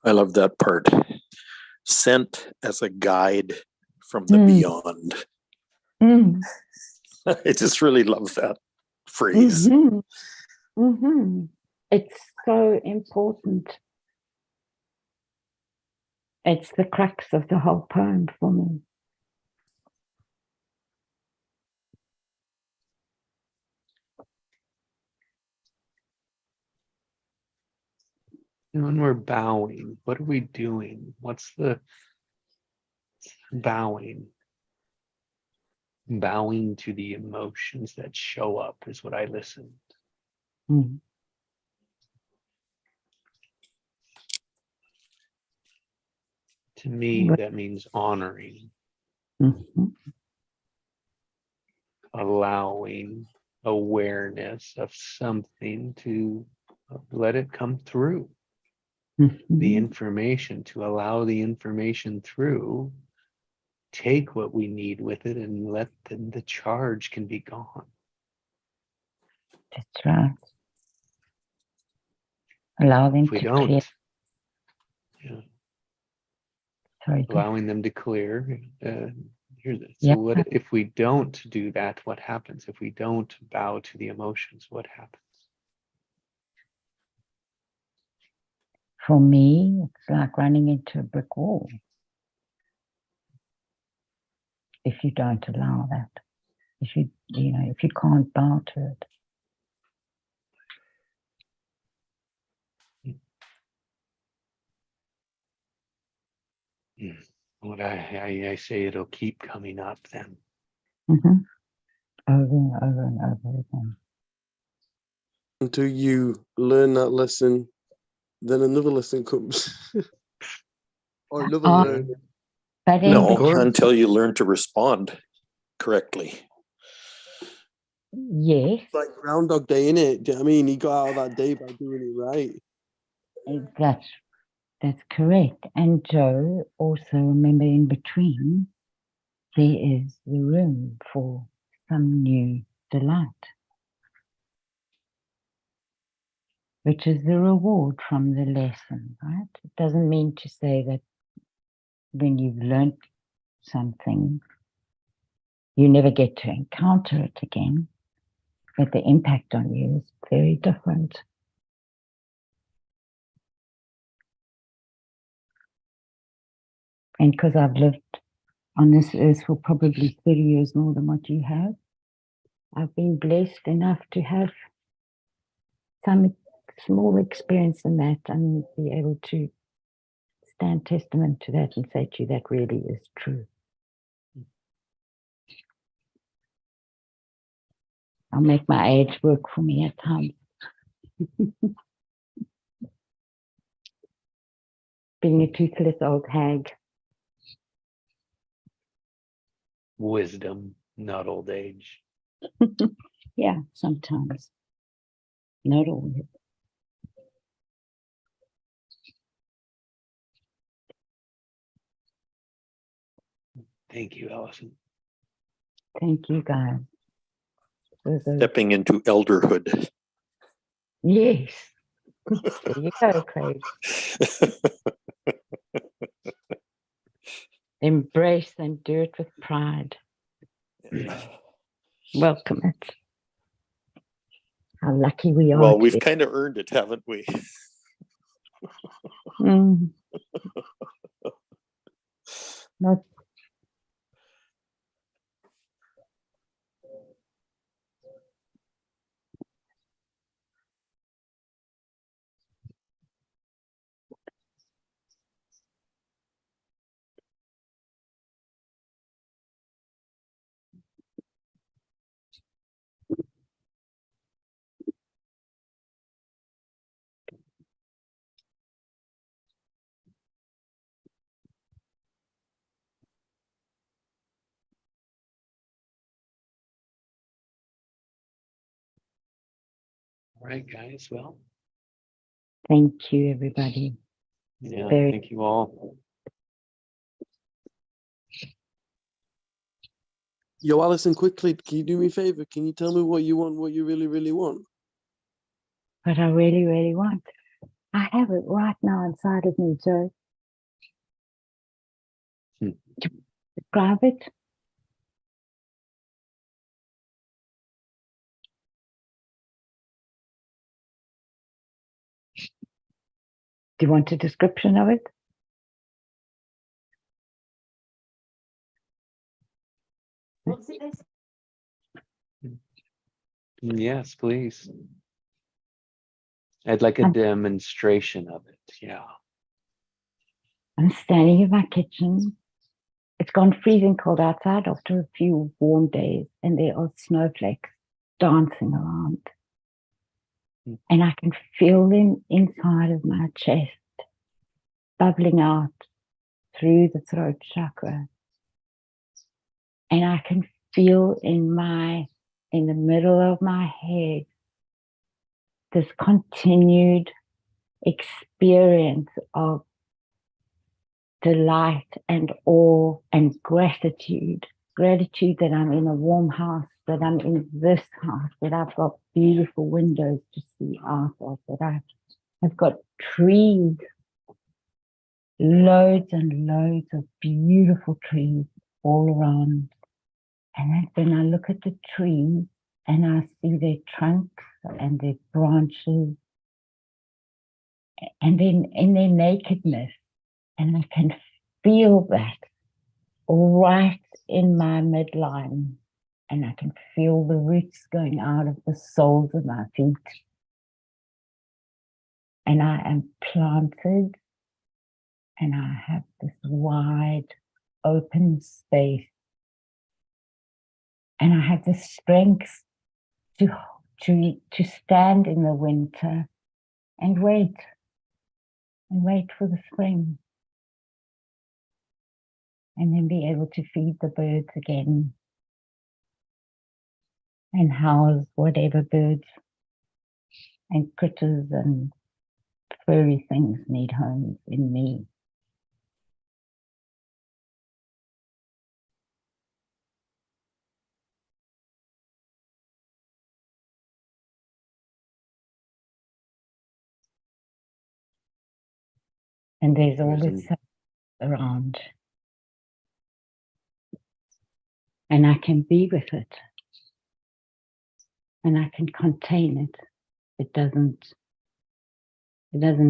I love that part. Sent as a guide from the beyond. Mm. I just really love that phrase. Mm-hmm. Mm-hmm. It's so important. It's the crux of the whole poem for me. And when we're bowing, what are we doing? What's the bowing? Bowing to the emotions that show up is what I listened. Mm. To me, that means honoring, Mm-hmm. allowing awareness of something to let it come through. Mm-hmm. The information, to allow the information through, take what we need with it and let the charge can be gone. That's right. Allow them If we to don't, clear. yeah, Sorry. allowing them to clear. Here's it. So Yeah. what if we don't do that? What happens? If we don't bow to the emotions, what happens? For me, it's like running into a brick wall if you don't allow that. If if you can't bow to it. What I say, it'll keep coming up then. Mm-hmm. Over and over and over again. Until you learn that lesson, then another lesson comes. Or another learn. But No, between- until you learn to respond correctly. yes, It's like Groundhog Day, innit? Do you know what I mean? He got out of that day by doing it right. that's correct. And Joe, also remember in between, there is the room for some new delight, which is the reward from the lesson, right? It doesn't mean to say that when you've learned something, you never get to encounter it again, but the impact on you is very different. And because I've lived on this earth for probably 30 years more than what you have, I've been blessed enough to have some small experience in that and be able to stand testament to that and say to you that really is true. I'll make my age work for me at times. Being a toothless old hag. Wisdom, not old age. Yeah, sometimes. Not always. Thank you, Allison. Thank you, guys. Stepping into elderhood. Yes. There you go, Craig. Embrace and do it with pride. Welcome it. How lucky we are. Well, we've kind of earned it, haven't we? Not All right, guys. Well, thank you, everybody. yeah, Very- thank you all. Yo, Alison, quickly, can you do me a favor? Can you tell me what you want, what you really, really want? What I really, really want. I have it right now inside of me, Joe. To describe it. Do you want a description of it? Yes, please. I'd like a demonstration of it. Yeah. I'm standing in my kitchen. It's gone freezing cold outside after a few warm days, and there are snowflakes dancing around. And I can feel them inside of my chest, bubbling out through the throat chakra. And I can feel in the middle of my head, this continued experience of delight and awe and gratitude. Gratitude that I'm in a warm house, that I'm in this house, that I've got beautiful windows to see out of, that I've got trees, loads and loads of beautiful trees all around. And then I look at the trees and I see their trunks and their branches and then in their nakedness, and I can feel that right in my midline, and I can feel the roots going out of the soles of my feet. And I am planted, and I have this wide open space, and I have the strength to stand in the winter and wait for the spring, and then be able to feed the birds again and house whatever birds and critters and furry things need homes in me. And there's all this stuff around, and I can be with it, and I can contain it. It doesn't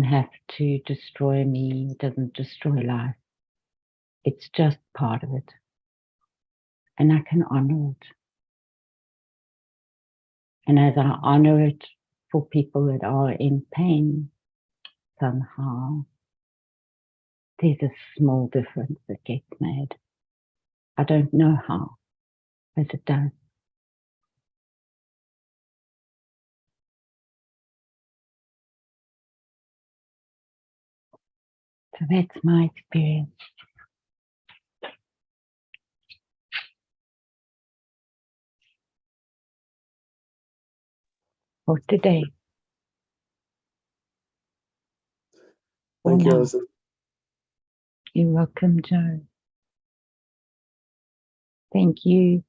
have to destroy me. It doesn't destroy life. It's just part of it, and I can honor it. And as I honor it for people that are in pain, somehow there's a small difference that gets made. I don't know how, but it does. So that's my experience. For today. Thank you, now. Alison. You're welcome, Joe. Thank you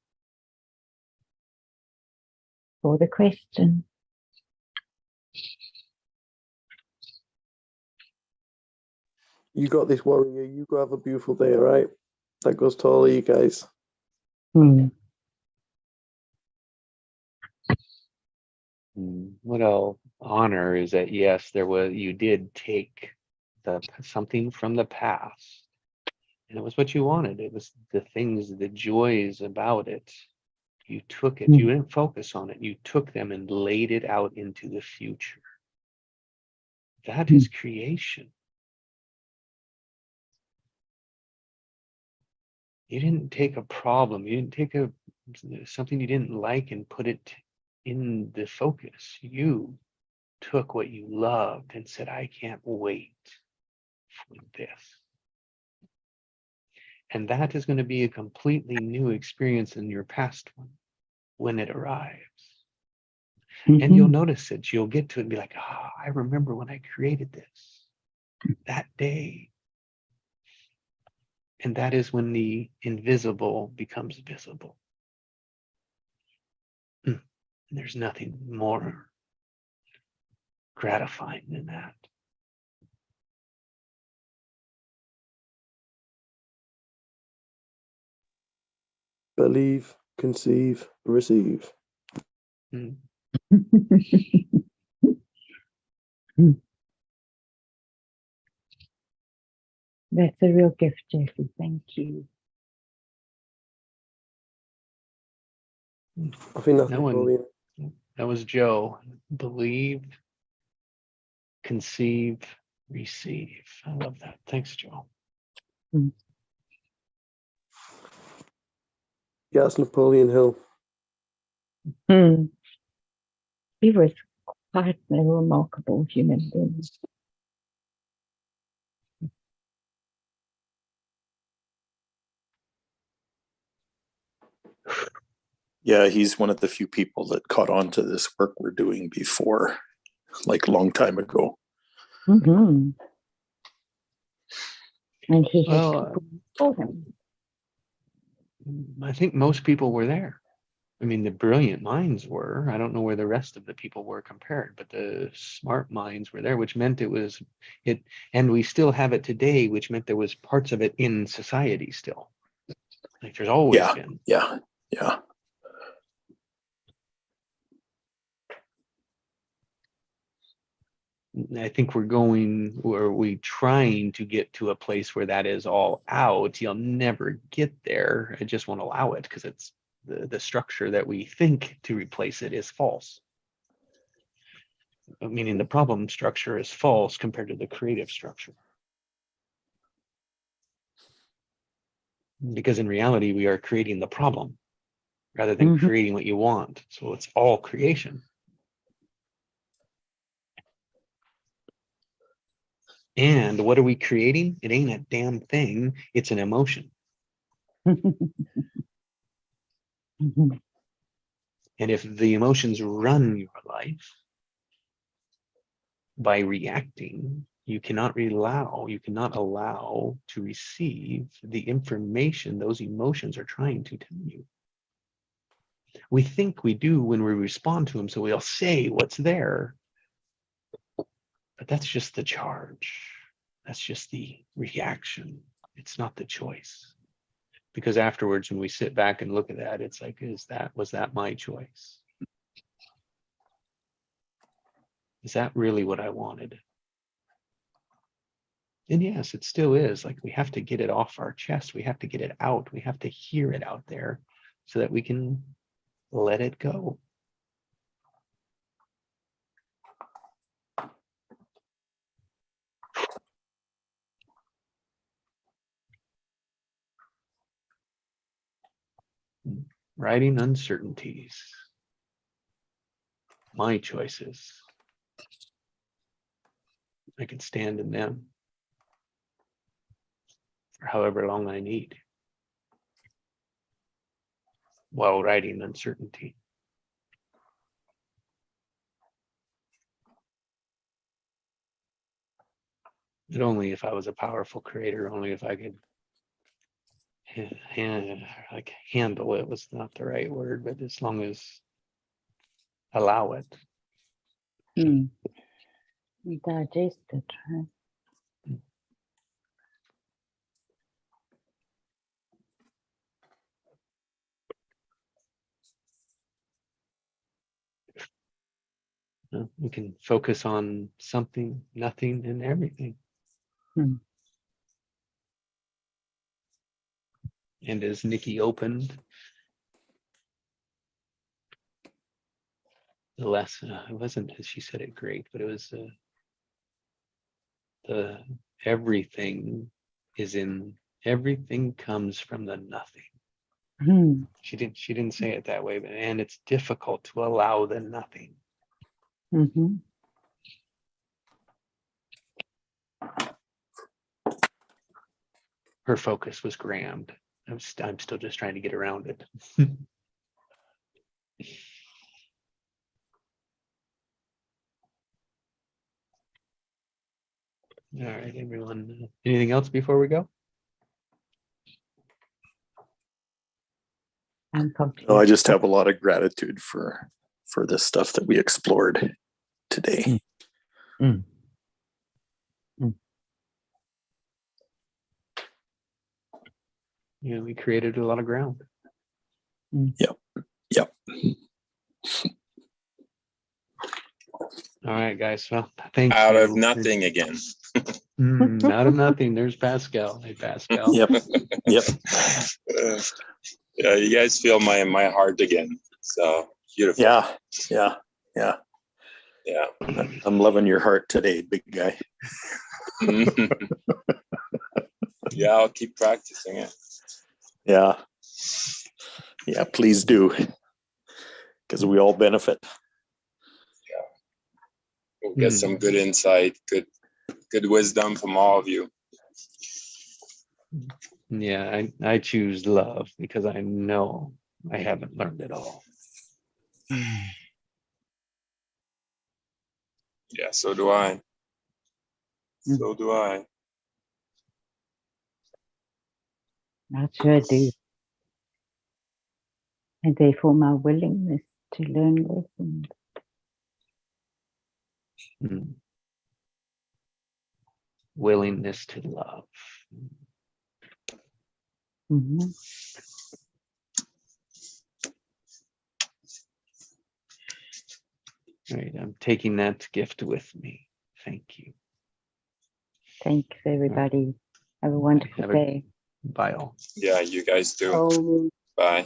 for the question. You got this, warrior. You go have a beautiful day, all right? That goes to all of you guys. What I'll honor is that yes, you did take something from the past, and it was what you wanted. It was the things, the joys about it. You took it. You didn't focus on it. You took them and laid it out into the future. That is creation. You didn't take a problem. You didn't take something you didn't like and put it in the focus. You took what you loved and said, I can't wait for this. And that is going to be a completely new experience in your past one when it arrives. And you'll notice it. You'll get to it and be like, I remember when I created this, that day. And that is when the invisible becomes visible. And there's nothing more gratifying than that. Believe, conceive, receive. That's a real gift, Jeffy. Thank you. I think that's Napoleon. That was Joe. Believe, conceive, receive. I love that. Thanks, Joe. Yeah, it's Napoleon Hill. He was quite a remarkable human being. Yeah, he's one of the few people that caught on to this work we're doing before, like a long time ago. And he had people told him. I think most people were there. I mean, the brilliant minds were. I don't know where the rest of the people were compared, but the smart minds were there, which meant it was it, and we still have it today, which meant there was parts of it in society still. Like there's always been. Yeah. I think we're trying to get to a place where that is all out. You'll never get there. I just won't allow it because it's the structure that we think to replace it is false. Meaning the problem structure is false compared to the creative structure. Because in reality, we are creating the problem rather than creating what you want. So it's all creation. And what are we creating? It ain't a damn thing. It's an emotion. And if the emotions run your life by reacting, you cannot allow to receive the information those emotions are trying to tell you. We think we do when we respond to them, so we'll say what's there. But that's just the charge. That's just the reaction. It's not the choice. Because afterwards, when we sit back and look at that, it's like, was that my choice? Is that really what I wanted? And yes, it still is. Like, we have to get it off our chest. We have to get it out. We have to hear it out there so that we can let it go. Writing uncertainties. My choices. I can stand in them for however long I need while writing uncertainty. But only if I was a powerful creator, only if I could handle it was not the right word, but as long as allow it. We digest it, right? We can focus on something, nothing, and everything. And as Nikki opened the lesson, it wasn't as she said it great, but it was the everything comes from the nothing. She didn't say it that way, but and it's difficult to allow the nothing. Her focus was grand. I'm still just trying to get around it. All right, everyone. Anything else before we go? No, I just have a lot of gratitude for this stuff that we explored today. Yeah, we created a lot of ground. Yep. All right, guys. Well, thank Out you. of nothing again. Out of nothing. There's Pascal. Hey, Pascal. Yep. Yeah, you guys feel my heart again. So beautiful. Yeah. I'm loving your heart today, big guy. Yeah, I'll keep practicing it. Yeah, please do, because we all benefit. We'll get some good insight, good wisdom from all of you. Yeah, I choose love because I know I haven't learned it all. Yeah, so do I. So do I. I sure do. And therefore my willingness to learn lessons. Willingness to love. All right, I'm taking that gift with me. Thank you. Thanks, everybody. Have a wonderful Have a- day. Bye all. Yeah, you guys do. Oh. Bye.